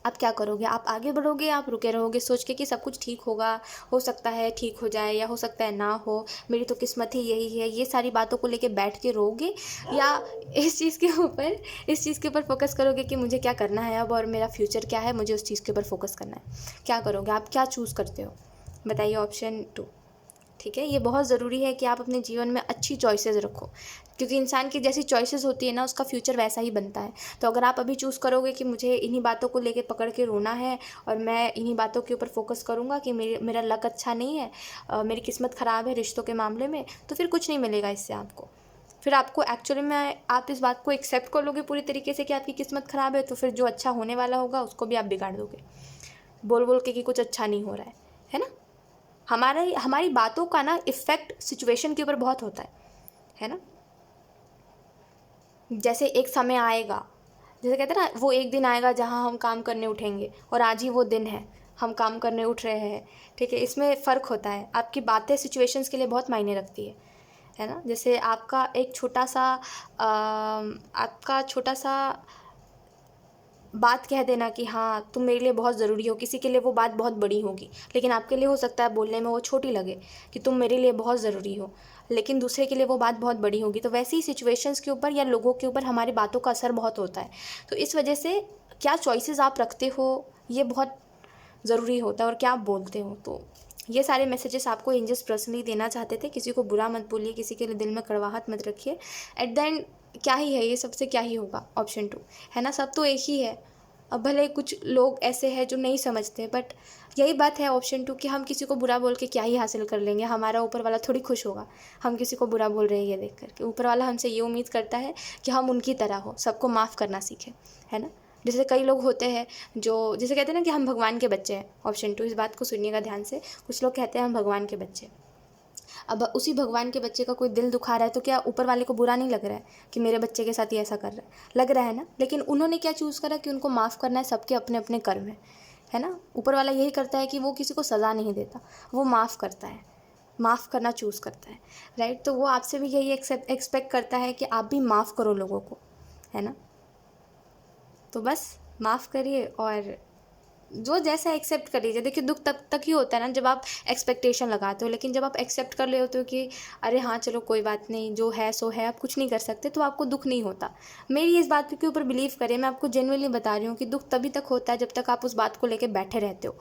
आप क्या करोगे। आप आगे बढ़ोगे, आप रुके रहोगे सोच के कि सब कुछ ठीक होगा, हो सकता है ठीक हो जाए या हो सकता है ना हो, मेरी तो किस्मत ही यही है, ये सारी बातों को लेके बैठ के रोगे, या इस चीज़ के ऊपर फोकस करोगे कि मुझे क्या करना है अब और मेरा फ्यूचर क्या है, मुझे उस चीज़ के ऊपर फोकस करना है। क्या करोगे आप, क्या चूज़ करते हो, बताइए। ऑप्शन 2, ठीक है। ये बहुत ज़रूरी है कि आप अपने जीवन में अच्छी चॉइसेस रखो, क्योंकि इंसान की जैसी चॉइसेस होती है ना, उसका फ्यूचर वैसा ही बनता है। तो अगर आप अभी चूज़ करोगे कि मुझे इन्हीं बातों को लेके पकड़ के रोना है और मैं इन्हीं बातों के ऊपर फोकस करूँगा कि मेरा लक अच्छा नहीं है, मेरी किस्मत ख़राब है रिश्तों के मामले में, तो फिर कुछ नहीं मिलेगा इससे आपको। फिर आपको एक्चुअली में आप इस बात को एक्सेप्ट कर लोगे पूरी तरीके से कि आपकी किस्मत ख़राब है, तो फिर जो अच्छा होने वाला होगा उसको भी आप बिगाड़ दोगे, बोल बोल के कि कुछ अच्छा नहीं हो रहा है ना। हमारी बातों का ना इफ़ेक्ट सिचुएशन के ऊपर बहुत होता है ना। जैसे एक समय आएगा, जैसे कहते हैं ना, वो एक दिन आएगा जहाँ हम काम करने उठेंगे, और आज ही वो दिन है, हम काम करने उठ रहे हैं, ठीक है। इसमें फ़र्क होता है, आपकी बातें सिचुएशंस के लिए बहुत मायने रखती है ना। जैसे आपका छोटा सा बात कह देना कि हाँ तुम मेरे लिए बहुत ज़रूरी हो, किसी के लिए वो बात बहुत बड़ी होगी, लेकिन आपके लिए हो सकता है बोलने में वो छोटी लगे कि तुम मेरे लिए बहुत ज़रूरी हो, लेकिन दूसरे के लिए वो बात बहुत बड़ी होगी। तो वैसे ही सिचुएशंस के ऊपर या लोगों के ऊपर हमारी बातों का असर बहुत होता है। तो इस वजह से क्या चॉइसेस आप रखते हो ये बहुत ज़रूरी होता है, और क्या आप बोलते हो। तो ये सारे मैसेजेस आपको एंजल्स पर्सनली देना चाहते थे। किसी को बुरा मत बोलिए, किसी के लिए दिल में कड़वाहट मत रखिए। एट द एंड क्या ही है ये, सबसे क्या ही होगा, ऑप्शन 2 है ना, सब तो एक ही है। अब भले कुछ लोग ऐसे हैं जो नहीं समझते, बट यही बात है ऑप्शन 2 कि हम किसी को बुरा बोल के क्या ही हासिल कर लेंगे, हमारा ऊपर वाला थोड़ी खुश होगा हम किसी को बुरा बोल रहे हैं ये देख करके। ऊपर वाला हमसे ये उम्मीद करता है कि हम उनकी तरह हो, सबको माफ़ करना सीखें, है ना। जैसे कई लोग होते हैं जो जैसे कहते हैं ना कि हम भगवान के बच्चे हैं, ऑप्शन 2, इस बात को सुनिएगा ध्यान से। कुछ लोग कहते हैं हम भगवान के बच्चे। अब उसी भगवान के बच्चे का कोई दिल दुखा रहा है, तो क्या ऊपर वाले को बुरा नहीं लग रहा है कि मेरे बच्चे के साथ ही ऐसा कर रहा है? लग रहा है ना। लेकिन उन्होंने क्या चूज़ करा कि उनको माफ़ करना है, सबके अपने अपने कर्म है ना। ऊपर वाला यही करता है कि वो किसी को सज़ा नहीं देता, वो माफ़ करता है, माफ़ करना चूज़ करता है, राइट। तो वो आपसे भी यही एक्सपेक्ट करता है कि आप भी माफ़ करो लोगों को, है ना। तो बस माफ़ करिए और जो जैसा एक्सेप्ट कर लीजिए। देखिए दुख तब तक ही होता है ना जब आप एक्सपेक्टेशन लगाते हो, लेकिन जब आप एक्सेप्ट कर लेते हो कि अरे हाँ चलो कोई बात नहीं, जो है सो है, आप कुछ नहीं कर सकते, तो आपको दुख नहीं होता। मेरी इस बात के ऊपर बिलीव करें, मैं आपको जेन्युइनली बता रही हूँ कि दुख तभी तक होता है जब तक आप उस बात को लेकर बैठे रहते हो,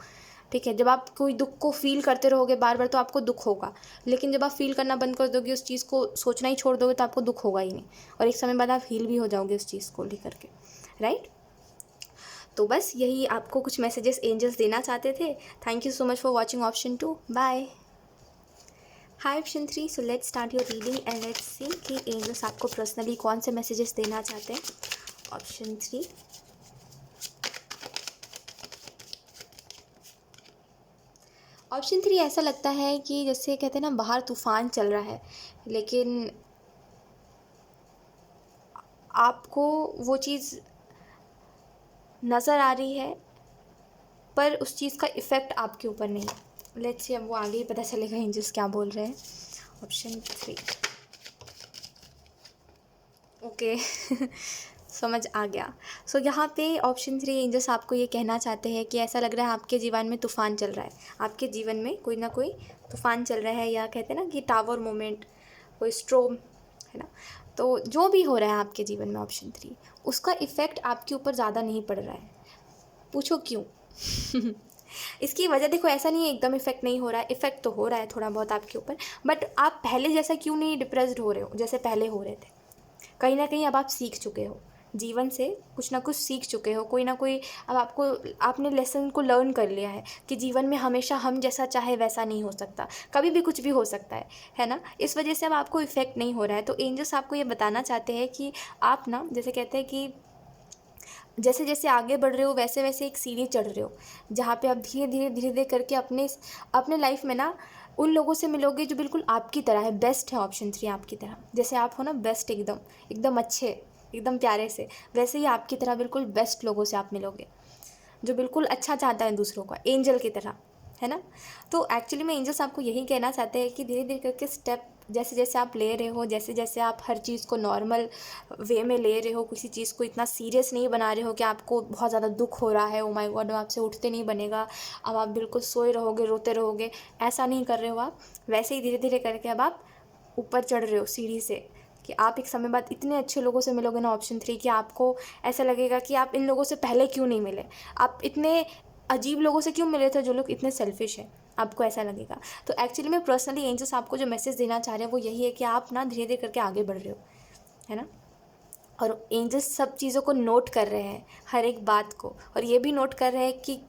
ठीक है। जब आप कोई दुख को फील करते रहोगे बार बार तो आपको दुख होगा, लेकिन जब आप फील करना बंद कर दोगे, उस चीज़ को सोचना ही छोड़ दोगे, तो आपको दुख होगा ही नहीं, और एक समय बाद आप हील भी हो जाओगे उस चीज़ को लेकर के, राइट। तो बस यही आपको कुछ मैसेजेस एंजल्स देना चाहते थे। Thank you so much for watching option 2। Bye. Hi option 3, so let's start your reading and let's see कि एंजल्स आपको पर्सनली कौन से मैसेजेस देना चाहते हैं। ऑप्शन 3, ऑप्शन 3 ऐसा लगता है कि जैसे कहते हैं ना बाहर तूफान चल रहा है, लेकिन आपको वो चीज़ नज़र आ रही है, पर उस चीज़ का इफ़ेक्ट आपके ऊपर नहीं है। लेट्स सी, अब वो आगे ही पता चलेगा एंजल्स क्या बोल रहे हैं। ऑप्शन 3, ओके समझ आ गया। सो यहाँ पे ऑप्शन 3 एंजल्स आपको ये कहना चाहते हैं कि ऐसा लग रहा है आपके जीवन में तूफ़ान चल रहा है, आपके जीवन में कोई ना कोई तूफ़ान चल रहा है, या कहते हैं ना कि टावर मोमेंट, कोई स्ट्रोम, है ना। तो जो भी हो रहा है आपके जीवन में ऑप्शन 3, उसका इफ़ेक्ट आपके ऊपर ज़्यादा नहीं पड़ रहा है। पूछो क्यों? इसकी वजह देखो, ऐसा नहीं है एकदम इफ़ेक्ट नहीं हो रहा है, इफ़ेक्ट तो हो रहा है थोड़ा बहुत आपके ऊपर, बट आप पहले जैसा क्यों नहीं डिप्रेस्ड हो रहे हो जैसे पहले हो रहे थे। कहीं ना कहीं अब आप सीख चुके हो, जीवन से कुछ ना कुछ सीख चुके हो, कोई ना कोई अब आपने लेसन को लर्न कर लिया है कि जीवन में हमेशा हम जैसा चाहे वैसा नहीं हो सकता, कभी भी कुछ भी हो सकता है ना। इस वजह से अब आपको इफ़ेक्ट नहीं हो रहा है। तो एंजल्स आपको ये बताना चाहते हैं कि आप ना, जैसे कहते हैं कि जैसे जैसे आगे बढ़ रहे हो वैसे वैसे एक सीढ़ी चढ़ रहे हो, जहाँ पे आप धीरे धीरे धीरे धीरे करके अपने लाइफ में ना उन लोगों से मिलोगे जो बिल्कुल आपकी तरह है, बेस्ट है। ऑप्शन 3 आपकी तरह, जैसे आप हो ना बेस्ट, एकदम एकदम अच्छे, एकदम प्यारे से, वैसे ही आपकी तरह बिल्कुल बेस्ट लोगों से आप मिलोगे, जो बिल्कुल अच्छा चाहता है दूसरों का, एंजल की तरह, है ना। तो एक्चुअली में एंजल्स आपको यही कहना चाहते हैं कि धीरे धीरे करके स्टेप जैसे जैसे आप ले रहे हो, जैसे जैसे आप हर चीज़ को नॉर्मल वे में ले रहे हो, किसी चीज़ को इतना सीरियस नहीं बना रहे हो कि आपको बहुत ज़्यादा दुख हो रहा है, ओ माय गॉड आपसे उठते नहीं बनेगा, अब आप बिल्कुल सोए रहोगे, रोते रहोगे, ऐसा नहीं कर रहे हो आप। वैसे ही धीरे धीरे करके अब आप ऊपर चढ़ रहे हो सीढ़ी से, कि आप एक समय बाद इतने अच्छे लोगों से मिलोगे ना ऑप्शन 3, कि आपको ऐसा लगेगा कि आप इन लोगों से पहले क्यों नहीं मिले, आप इतने अजीब लोगों से क्यों मिले थे जो लोग इतने सेल्फिश हैं। आपको ऐसा लगेगा। तो एक्चुअली में पर्सनली एंजल्स आपको जो मैसेज देना चाह रहे हैं वो यही है कि आप ना धीरे धीरे करके आगे बढ़ रहे हो, है ना। और एंजल्स सब चीज़ों को नोट कर रहे हैं, हर एक बात को, और ये भी नोट कर रहे हैं कि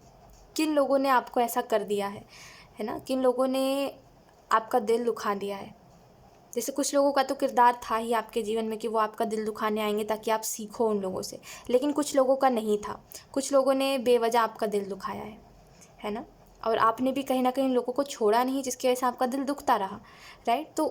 किन लोगों ने आपको ऐसा कर दिया है ना, किन लोगों ने आपका दिल दुखा दिया है। जैसे कुछ लोगों का तो किरदार था ही आपके जीवन में कि वो आपका दिल दुखाने आएंगे ताकि आप सीखो उन लोगों से, लेकिन कुछ लोगों का नहीं था, कुछ लोगों ने बेवजह आपका दिल दुखाया है ना। और आपने भी कहीं ना कहीं लोगों को छोड़ा नहीं जिसकी वजह से आपका दिल दुखता रहा, राइट। तो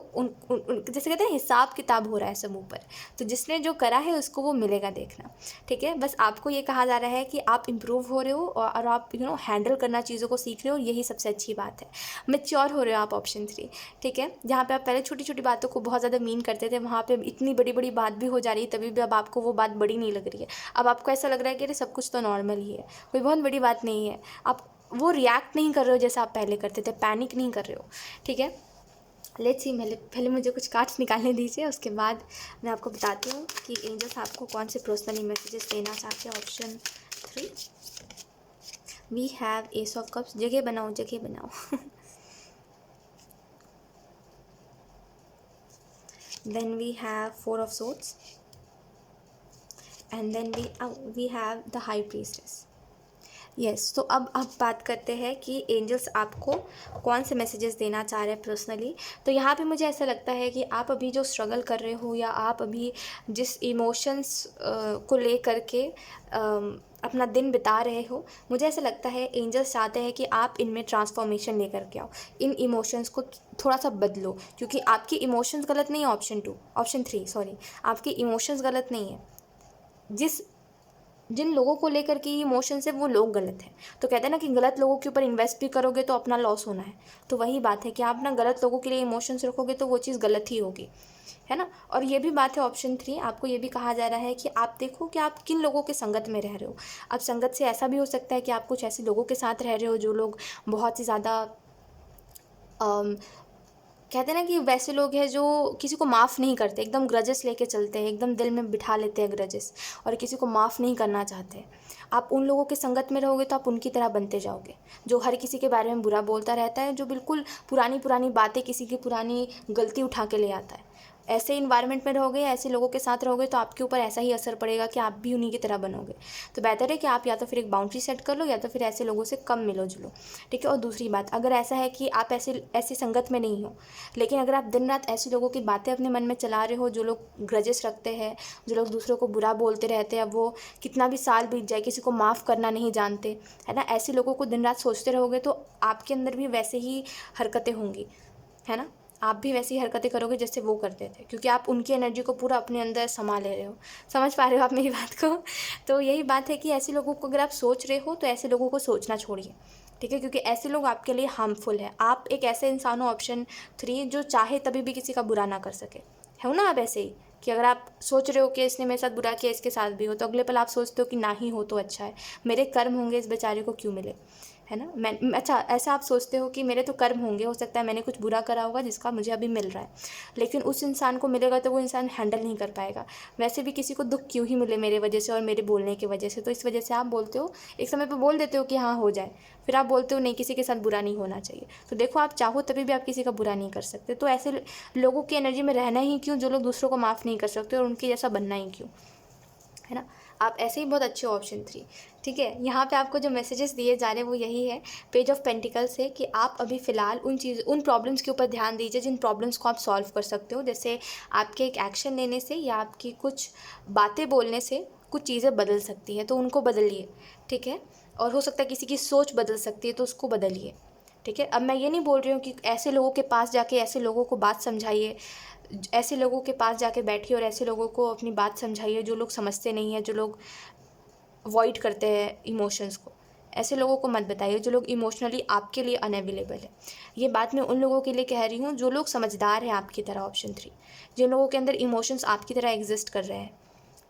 जैसे कहते हैं हिसाब किताब हो रहा है सब ऊपर, तो जिसने जो करा है उसको वो मिलेगा, देखना, ठीक है। बस आपको ये कहा जा रहा है कि आप इम्प्रूव हो रहे हो और आप हैंडल करना चीज़ों को सीख रहे हो, यही सबसे अच्छी बात है। मैच्योर हो रहे हो आप, ऑप्शन 3, ठीक है। जहाँ पे आप पहले छोटी छोटी बातों को बहुत ज़्यादा मीन करते थे, वहाँ पे इतनी बड़ी बड़ी बात भी हो जा रही है, तभी भी अब आपको वो बात बड़ी नहीं लग रही है। अब आपको ऐसा लग रहा है कि अरे सब कुछ तो नॉर्मल ही है, कोई बहुत बड़ी बात नहीं है। आप वो रिएक्ट नहीं कर रहे हो जैसा आप पहले करते थे, पैनिक नहीं कर रहे हो, ठीक है। लेट्स सी, पहले मुझे कुछ कार्ड्स निकालने दीजिए, उसके बाद मैं आपको बताती हूँ कि एंजल्स आपको कौन से पर्सनली मैसेजेस देना चाहते हैं। Option 3 we have ace of cups, जगह बनाओ जगह बनाओ। Then we have 4 of swords and then we have the high priestess. Yes, तो अब बात करते हैं कि एंजल्स आपको कौन से मैसेजेस देना चाह रहे हैं पर्सनली। तो यहाँ पे मुझे ऐसा लगता है कि आप अभी जो स्ट्रगल कर रहे हो, या आप अभी जिस इमोशंस को ले करके अपना दिन बिता रहे हो, मुझे ऐसा लगता है एंजल्स चाहते हैं कि आप इनमें ट्रांसफॉर्मेशन लेकर के आओ, इन इमोशंस को थोड़ा सा बदलो, क्योंकि आपकी इमोशंस ऑप्शन 3 सॉरी, आपके इमोशंस गलत नहीं है। जिन लोगों को लेकर के इमोशंस है वो लोग गलत हैं। तो कहते हैं ना कि गलत लोगों के ऊपर इन्वेस्ट भी करोगे तो अपना लॉस होना है। तो वही बात है कि आप ना गलत लोगों के लिए इमोशंस रखोगे तो वो चीज़ गलत ही होगी, है ना। और ये भी बात है ऑप्शन 3, आपको ये भी कहा जा रहा है कि आप देखो कि आप किन लोगों के संगत में रह रहे हो। अब संगत से ऐसा भी हो सकता है कि आप कुछ ऐसे लोगों के साथ रह रहे हो जो लोग बहुत ही ज़्यादा कहते हैं ना कि वैसे लोग हैं जो किसी को माफ़ नहीं करते, एकदम ग्रजेस लेके चलते हैं, एकदम दिल में बिठा लेते हैं ग्रजेस, और किसी को माफ़ नहीं करना चाहते। आप उन लोगों के संगत में रहोगे तो आप उनकी तरह बनते जाओगे, जो हर किसी के बारे में बुरा बोलता रहता है, जो बिल्कुल पुरानी पुरानी बातें, किसी की पुरानी गलती उठा के ले आता है। ऐसे इन्वायरमेंट में रहोगे, ऐसे लोगों के साथ रहोगे तो आपके ऊपर ऐसा ही असर पड़ेगा कि आप भी उन्हीं की तरह बनोगे। तो बेहतर है कि आप या तो फिर एक बाउंड्री सेट कर लो, या तो फिर ऐसे लोगों से कम मिलो जुलो, ठीक है। और दूसरी बात, अगर ऐसा है कि आप ऐसी संगत में नहीं हो, लेकिन अगर आप दिन रात ऐसे लोगों की बातें अपने मन में चला रहे हो जो लोग ग्रजेस रखते हैं, जो लोग दूसरों को बुरा बोलते रहते हैं, अब वो कितना भी साल बीत जाए किसी को माफ़ करना नहीं जानते, है ना, ऐसे लोगों को दिन रात सोचते रहोगे तो आपके अंदर भी वैसे ही हरकतें होंगी, है ना। आप भी वैसी हरकतें करोगे जैसे वो करते थे, क्योंकि आप उनकी एनर्जी को पूरा अपने अंदर समा ले रहे हो। समझ पा रहे हो आप मेरी बात को। तो यही बात है कि ऐसे लोगों को अगर आप सोच रहे हो तो ऐसे लोगों को सोचना छोड़िए, ठीक है, क्योंकि ऐसे लोग आपके लिए हार्मफुल है। आप एक ऐसे इंसान हो, ऑप्शन 3, जो चाहे तभी भी किसी का बुरा ना कर सके, है ना। आप ऐसे ही कि अगर आप सोच रहे हो कि इसने मेरे साथ बुरा किया, इसके साथ भी हो, तो अगले पल आप सोचते हो कि ना ही हो तो अच्छा है, मेरे कर्म होंगे, इस बेचारे को क्यों मिले, है ना। मैं अच्छा, ऐसा आप सोचते हो कि मेरे तो कर्म होंगे, हो सकता है मैंने कुछ बुरा करा होगा जिसका मुझे अभी मिल रहा है, लेकिन उस इंसान को मिलेगा तो वो इंसान हैंडल नहीं कर पाएगा। वैसे भी किसी को दुख क्यों ही मिले मेरे वजह से और मेरे बोलने की वजह से, तो इस वजह से आप बोलते हो, एक समय पर बोल देते हो कि हाँ हो जाए, फिर आप बोलते हो नहीं, किसी के साथ बुरा नहीं होना चाहिए। तो देखो, आप चाहो तभी भी आप किसी का बुरा नहीं कर सकते। तो ऐसे लोगों की एनर्जी में रहना ही क्यों जो लोग दूसरों को माफ़ नहीं कर सकते, और उनके जैसा बनना ही क्यों, है ना। आप ऐसे ही बहुत अच्छे हो, ऑप्शन 3, ठीक है। यहाँ पे आपको जो मैसेजेस दिए जा रहे हैं वो यही है, पेज ऑफ पेंटिकल्स से, कि आप अभी फ़िलहाल उन प्रॉब्लम्स के ऊपर ध्यान दीजिए जिन प्रॉब्लम्स को आप सॉल्व कर सकते हो। जैसे आपके एक एक्शन लेने से या आपकी कुछ बातें बोलने से कुछ चीज़ें बदल सकती हैं, तो उनको बदलिए, ठीक है। और हो सकता है किसी की सोच बदल सकती है, तो उसको बदलिए, ठीक है। अब मैं ये नहीं बोल रही हूँ कि ऐसे लोगों के पास जाके ऐसे लोगों को बात समझाइए, ऐसे लोगों के पास जाके बैठिए और ऐसे लोगों को अपनी बात समझाइए जो लोग समझते नहीं हैं, जो लोग अवॉइड करते हैं इमोशंस को। ऐसे लोगों को मत बताइए जो लोग इमोशनली आपके लिए अनअवेलेबल है। ये बात मैं उन लोगों के लिए कह रही हूँ जो लोग समझदार हैं आपकी तरह, ऑप्शन 3, जिन लोगों के अंदर इमोशंस आपकी तरह एग्जिस्ट कर रहे हैं,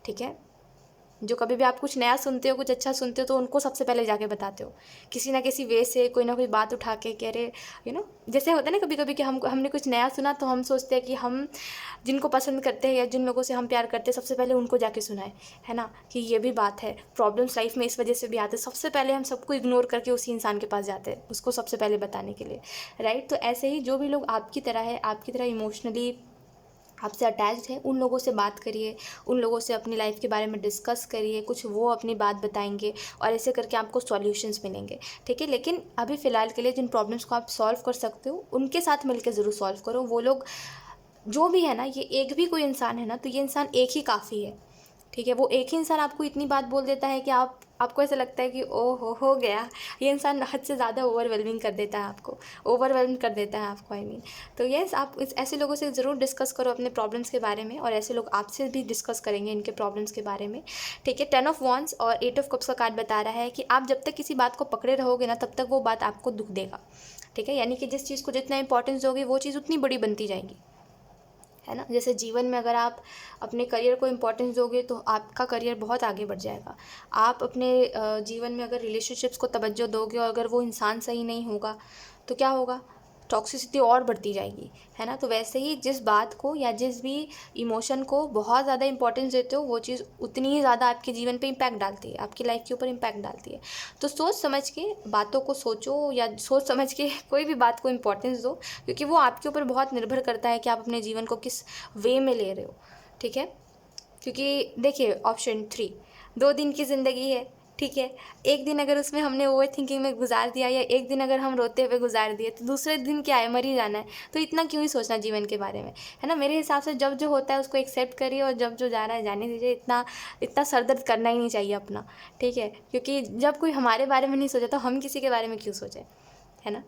ठीक है। जो कभी भी आप कुछ नया सुनते हो, कुछ अच्छा सुनते हो, तो उनको सबसे पहले जाके बताते हो किसी ना किसी वे से, कोई ना कोई बात उठा के कह रहे जैसे होता है ना कभी कभी कि हमने कुछ नया सुना तो हम सोचते हैं कि हम जिनको पसंद करते हैं या जिन लोगों से हम प्यार करते हैं सबसे पहले उनको जाके सुनाए, है ना, कि ये भी बात है, प्रॉब्लम्स लाइफ में इस वजह से भी आते हैं, सबसे पहले हम सबको इग्नोर करके उसी इंसान के पास जाते हैं उसको सबसे पहले बताने के लिए, राइट। तो ऐसे ही जो भी लोग आपकी तरह है, आपकी तरह इमोशनली आपसे अटैच्ड है, उन लोगों से बात करिए, उन लोगों से अपनी लाइफ के बारे में डिस्कस करिए, कुछ वो अपनी बात बताएंगे और ऐसे करके आपको सॉल्यूशंस मिलेंगे, ठीक है। लेकिन अभी फ़िलहाल के लिए जिन प्रॉब्लम्स को आप सॉल्व कर सकते हो उनके साथ मिलकर ज़रूर सॉल्व करो। वो लोग जो भी है ना, ये एक भी कोई इंसान है ना, तो ये इंसान एक ही काफ़ी है, ठीक है। वो एक ही इंसान आपको इतनी बात बोल देता है कि आपको ऐसा लगता है कि ओ हो गया, ये इंसान हद से ज़्यादा ओवरवेलमिंग कर देता है आपको, ओवरवेलम कर देता है आपको, आई मीन। तो यस, आप ऐसे लोगों से ज़रूर डिस्कस करो अपने प्रॉब्लम्स के बारे में, और ऐसे लोग आपसे भी डिस्कस करेंगे इनके प्रॉब्लम्स के बारे में, ठीक है। 10 ऑफ वॉन्ड्स और 8 ऑफ कप्स का कार्ड बता रहा है कि आप जब तक किसी बात को पकड़े रहोगे ना, तब तक वो बात आपको दुख देगा, ठीक है। यानी कि जिस चीज़ को जितना इंपॉर्टेंस दोगे वो चीज़ उतनी बड़ी बनती जाएगी, है ना। जैसे जीवन में अगर आप अपने करियर को इम्पोर्टेंस दोगे तो आपका करियर बहुत आगे बढ़ जाएगा। आप अपने जीवन में अगर रिलेशनशिप्स को तवज्जो दोगे और अगर वो इंसान सही नहीं होगा तो क्या होगा, टॉक्सिसिटी और बढ़ती जाएगी, है ना। तो वैसे ही जिस बात को या जिस भी इमोशन को बहुत ज़्यादा इंपॉर्टेंस देते हो वो चीज़ उतनी ही ज़्यादा आपके जीवन पे इम्पैक्ट डालती है, आपकी लाइफ के ऊपर इम्पैक्ट डालती है। तो सोच समझ के बातों को सोचो, या सोच समझ के कोई भी बात को इम्पोर्टेंस दो, क्योंकि वो आपके ऊपर बहुत निर्भर करता है कि आप अपने जीवन को किस वे में ले रहे हो, ठीक है। क्योंकि देखिए, ऑप्शन 3, 2 दिन की ज़िंदगी है, ठीक है। एक दिन अगर उसमें हमने ओवर थिंकिंग में गुजार दिया, या एक दिन अगर हम रोते हुए गुजार दिए, तो दूसरे दिन क्या है, मर ही जाना है। तो इतना क्यों ही सोचना जीवन के बारे में, है ना। मेरे हिसाब से जब जो होता है उसको एक्सेप्ट करिए, और जब जो जा रहा है जाने दीजिए। इतना सर दर्द करना ही नहीं चाहिए अपना, ठीक है। क्योंकि जब कोई हमारे बारे में नहीं सोचा तो हम किसी के बारे में क्यों सोचें, है ना।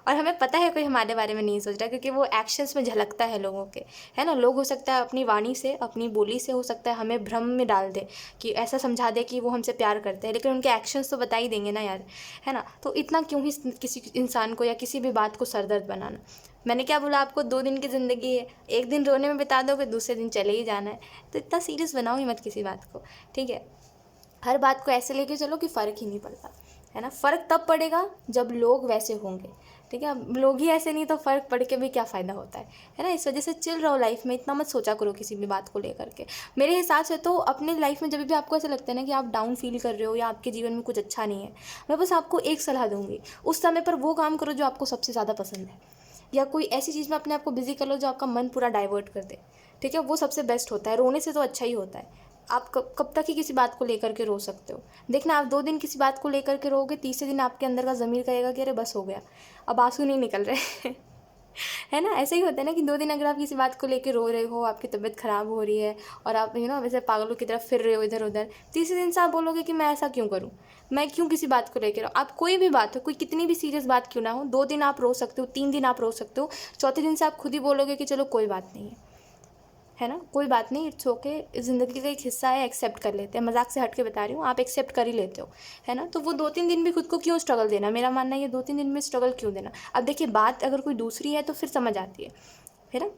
और हमें पता है कोई हमारे बारे में नहीं सोच रहा, क्योंकि वो एक्शंस में झलकता है लोगों के, है ना। लोग हो सकता है अपनी वाणी से, अपनी बोली से हो सकता है हमें भ्रम में डाल दे, कि ऐसा समझा दे कि वो हमसे प्यार करते हैं, लेकिन उनके एक्शंस तो बता ही देंगे ना यार, है ना। तो इतना क्यों ही किसी इंसान को या किसी भी बात को सरदर्द बनाना। मैंने क्या बोला आपको, 2 दिन की ज़िंदगी है, एक दिन रोने में बिता दोगे, दूसरे दिन चले ही जाना है। तो इतना सीरियस बनाओ ही मत किसी बात को, ठीक है। हर बात को ऐसे लेके चलो कि फ़र्क ही नहीं पड़ता, है ना। फ़र्क तब पड़ेगा जब लोग वैसे होंगे, ठीक है। अब लोग ही ऐसे नहीं तो फ़र्क पड़ के भी क्या फ़ायदा होता है ना। इस वजह से चिल रहो लाइफ में, इतना मत सोचा करो किसी भी बात को लेकर के। मेरे हिसाब से तो अपने लाइफ में जब भी आपको ऐसा लगता है ना कि आप डाउन फील कर रहे हो या आपके जीवन में कुछ अच्छा नहीं है, मैं बस आपको एक सलाह दूंगी, उस समय पर वो काम करो जो आपको सबसे ज़्यादा पसंद है, या कोई ऐसी चीज़ में अपने आप को बिजी कर लो जो आपका मन पूरा डाइवर्ट कर दे, ठीक है। वो सबसे बेस्ट होता है, रोने से तो अच्छा ही होता है। आप कब तक ही किसी बात को लेकर के रो सकते हो। देखना, आप 2 दिन किसी बात को लेकर के रोगे, तीसरे दिन आपके अंदर का ज़मीर कहेगा कि अरे बस हो गया, अब आंसू नहीं निकल रहे है ना। ऐसे ही होता है ना कि 2 दिन अगर आप किसी बात को लेकर रो रहे हो, आपकी तबीयत ख़राब हो रही है और आप वैसे पागलों की तरफ फिर रहे हो इधर उधर, तीसरे दिन से आप बोलोगे कि मैं ऐसा क्यों करूँ, मैं क्यों किसी बात को लेकर। आप कोई भी बात हो, कोई कितनी भी सीरियस बात क्यों ना हो, 2 दिन आप रो सकते हो, 3 दिन आप रो सकते हो, चौथे दिन से आप खुद ही बोलोगे कि चलो कोई बात नहीं है ना, कोई बात नहीं, इट्स ओके, ज़िंदगी का एक हिस्सा है, एक्सेप्ट कर लेते हैं। मजाक से हट के बता रही हूँ, आप एक्सेप्ट कर ही लेते हो, है ना। तो वो 2-3 दिन भी खुद को क्यों स्ट्रगल देना, मेरा मानना है ये 2-3 दिन में स्ट्रगल क्यों देना। अब देखिए, बात अगर कोई दूसरी है तो फिर समझ आती है ना।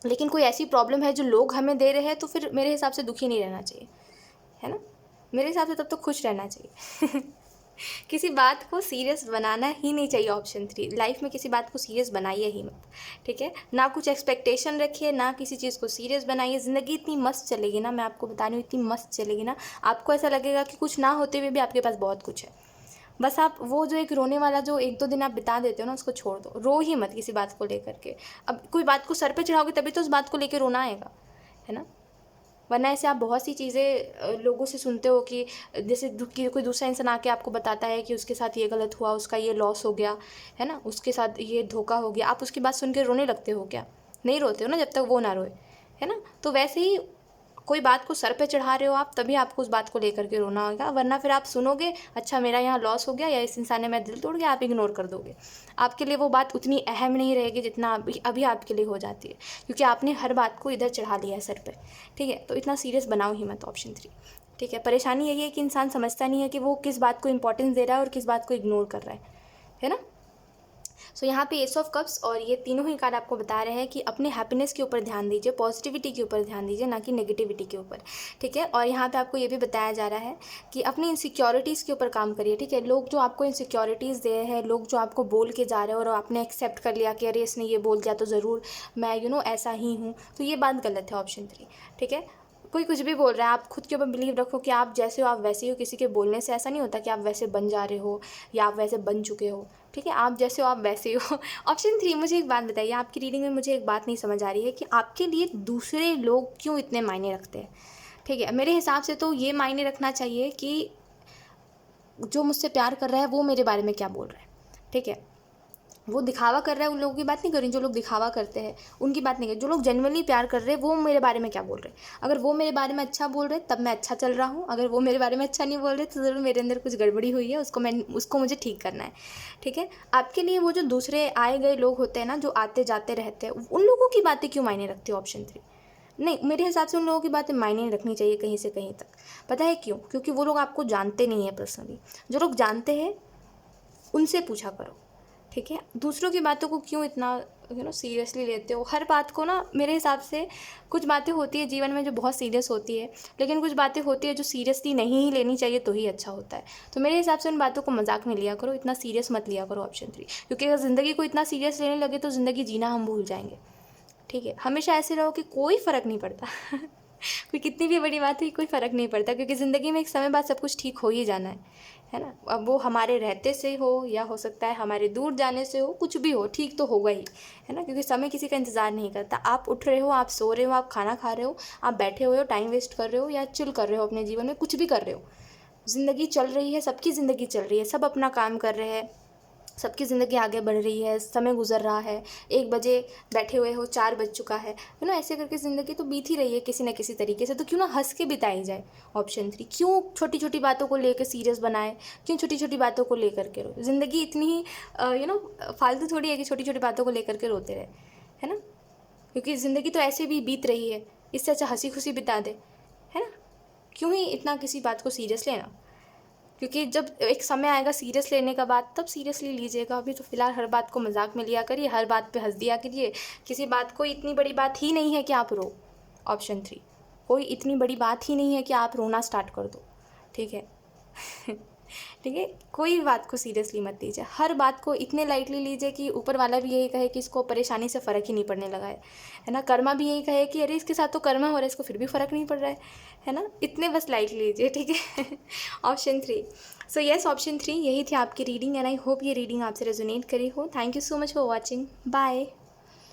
लेकिन कोई ऐसी प्रॉब्लम है जो लोग हमें दे रहे हैं, तो फिर मेरे हिसाब से दुखी नहीं रहना चाहिए, है ना। मेरे हिसाब से तब तो खुश रहना चाहिए किसी बात को सीरियस बनाना ही नहीं चाहिए। ऑप्शन 3, लाइफ में किसी बात को सीरियस बनाइए ही मत, ठीक है। ना कुछ एक्सपेक्टेशन रखिए, ना किसी चीज़ को सीरियस बनाइए। ज़िंदगी इतनी मस्त चलेगी ना, मैं आपको बता रही हूँ, इतनी मस्त चलेगी ना, आपको ऐसा लगेगा कि कुछ ना होते हुए भी आपके पास बहुत कुछ है। बस आप वो जो एक रोने वाला जो 1-2 दिन आप बिता देते हो ना, उसको छोड़ दो, रो ही मत किसी बात को लेकर के। अब कोई बात को सर पे चढ़ाओगे तभी तो उस बात को लेकर रोना आएगा, है ना। वरना ऐसे आप बहुत सी चीज़ें लोगों से सुनते हो कि जैसे कोई दूसरा इंसान आके आपको बताता है कि उसके साथ ये गलत हुआ, उसका ये लॉस हो गया, है ना, उसके साथ ये धोखा हो गया, आप उसकी बात सुन के रोने लगते हो क्या? नहीं रोते हो ना, जब तक वो ना रोए, है ना। तो वैसे ही कोई बात को सर पे चढ़ा रहे हो आप, तभी आपको उस बात को लेकर के रोना होगा। वरना फिर आप सुनोगे, अच्छा मेरा यहाँ लॉस हो गया या इस इंसान ने मेरा दिल तोड़ गया, आप इग्नोर कर दोगे। आपके लिए वो बात उतनी अहम नहीं रहेगी जितना अभी आपके लिए हो जाती है, क्योंकि आपने हर बात को इधर चढ़ा लिया है सर पे, ठीक है। तो इतना सीरियस बनाओ ही मत, ऑप्शन 3, ठीक है। परेशानी यही है कि इंसान समझता नहीं है कि वो किस बात को इंपॉर्टेंस दे रहा है और किस बात को इग्नोर कर रहा है ना। सो यहाँ पे एस ऑफ कप्स और ये तीनों ही कार्ड आपको बता रहे हैं कि अपने हैप्पीनेस के ऊपर ध्यान दीजिए, पॉजिटिविटी के ऊपर ध्यान दीजिए, ना कि नेगेटिविटी के ऊपर, ठीक है। और यहाँ पे आपको ये भी बताया जा रहा है कि अपनी इनसिक्योरिटीज़ के ऊपर काम करिए, ठीक है। लोग जो आपको इनसिक्योरिटीज़ दे रहे हैं, लोग जो आपको बोल के जा रहे हो और आपने एक्सेप्ट कर लिया कि अरे इसने ये बोल दिया तो ज़रूर मैं ऐसा ही हूँ, तो ये बात गलत है, ऑप्शन 3, ठीक है। कोई कुछ भी बोल रहा है, आप खुद के ऊपर बिलीव रखो कि आप जैसे हो आप वैसे ही हो। किसी के बोलने से ऐसा नहीं होता कि आप वैसे बन जा रहे हो या आप वैसे बन चुके हो, ठीक है। आप जैसे हो आप वैसे ही हो। ऑप्शन 3, मुझे एक बात बताइए, आपकी रीडिंग में मुझे एक बात नहीं समझ आ रही है कि आपके लिए दूसरे लोग क्यों इतने मायने रखते हैं, ठीक है। मेरे हिसाब से तो ये मायने रखना चाहिए कि जो मुझसे प्यार कर रहा है वो मेरे बारे में क्या बोल रहा है, ठीक है। वो दिखावा कर रहा है, उन लोगों की बात नहीं कर रही, जो लोग दिखावा करते हैं उनकी बात नहीं कर, जो लोग जेन्युइनली प्यार कर रहे हैं वो मेरे बारे में क्या बोल रहे हैं। अगर वो मेरे बारे में अच्छा बोल रहे हैं तब मैं अच्छा चल रहा हूँ, अगर वो मेरे बारे में अच्छा नहीं बोल रहे तो ज़रूर मेरे अंदर कुछ गड़बड़ी हुई है, उसको मुझे ठीक करना है, ठीक है। आपके लिए वो जो दूसरे आए गए लोग होते हैं ना, जो आते जाते रहते हैं, उन लोगों की बातें क्यों मायने रखती है, ऑप्शन 3। नहीं, मेरे हिसाब से उन लोगों की बातें मायने नहीं रखनी चाहिए कहीं से कहीं तक। पता है क्यों? क्योंकि वो लोग आपको जानते नहीं है पर्सनली। जो लोग जानते हैं उनसे पूछा करो, ठीक है। दूसरों की बातों को क्यों इतना सीरियसली लेते हो? हर बात को ना, मेरे हिसाब से कुछ बातें होती है जीवन में जो बहुत सीरियस होती है, लेकिन कुछ बातें होती है जो सीरियसली नहीं ही लेनी चाहिए तो ही अच्छा होता है। तो मेरे हिसाब से उन बातों को मजाक में लिया करो, इतना सीरियस मत लिया करो, ऑप्शन 3। क्योंकि अगर ज़िंदगी को इतना सीरियस लेने लगे तो ज़िंदगी जीना हम भूल जाएंगे, ठीक है। हमेशा ऐसे रहो कि कोई फ़र्क नहीं पड़ता। कोई कितनी भी बड़ी बात है, कोई फ़र्क नहीं पड़ता, क्योंकि ज़िंदगी में एक समय बाद सब कुछ ठीक हो ही जाना है ना। अब वो हमारे रहते से हो या हो सकता है हमारे दूर जाने से हो, कुछ भी हो, ठीक तो होगा ही, है ना। क्योंकि समय किसी का इंतज़ार नहीं करता। आप उठ रहे हो, आप सो रहे हो, आप खाना खा रहे हो, आप बैठे हुए हो, टाइम वेस्ट कर रहे हो या चिल कर रहे हो अपने जीवन में, कुछ भी कर रहे हो, ज़िंदगी चल रही है, सबकी ज़िंदगी चल रही है, सब अपना काम कर रहे हैं, सबकी ज़िंदगी आगे बढ़ रही है, समय गुजर रहा है, 1 बजे बैठे हुए हो, 4 बज चुका है ना। ऐसे करके ज़िंदगी तो बीत ही रही है किसी न किसी तरीके से, तो क्यों ना हंस के बिताई जाए, ऑप्शन 3। क्यों छोटी छोटी बातों को लेकर सीरियस बनाए, क्यों छोटी छोटी बातों को लेकर के रो? ज़िंदगी इतनी ही फालतू थोड़ी है कि छोटी छोटी बातों को लेकर के रोते रहे, है ना। क्योंकि ज़िंदगी तो ऐसे भी बीत रही है, इससे अच्छा हंसी खुशी बिता दे, है ना। क्यों ही इतना किसी बात को सीरियस लेना? क्योंकि जब एक समय आएगा सीरियस लेने का बात, तब सीरियसली लीजिएगा। अभी तो फ़िलहाल हर बात को मजाक में लिया करिए, हर बात पे हंस दिया करिए। किसी बात को इतनी बड़ी बात ही नहीं है कि आप रो, ऑप्शन 3। कोई इतनी बड़ी बात ही नहीं है कि आप रोना स्टार्ट कर दो, ठीक है। ठीक है, कोई बात को सीरियसली मत लीजिए, हर बात को इतने लाइटली लीजिए कि ऊपर वाला भी यही कहे कि इसको परेशानी से फ़र्क ही नहीं पड़ने लगा है ना। कर्मा भी यही कहे कि अरे इसके साथ तो कर्मा हो रहा है, इसको फिर भी फ़र्क नहीं पड़ रहा है ना। इतने बस लाइटली लीजिए, ठीक है। ऑप्शन 3। सो येस, ऑप्शन 3 यही थी आपकी रीडिंग, एंड आई होप ये रीडिंग आपसे रेजोनेट करी हो। Thank you so much for watching, bye.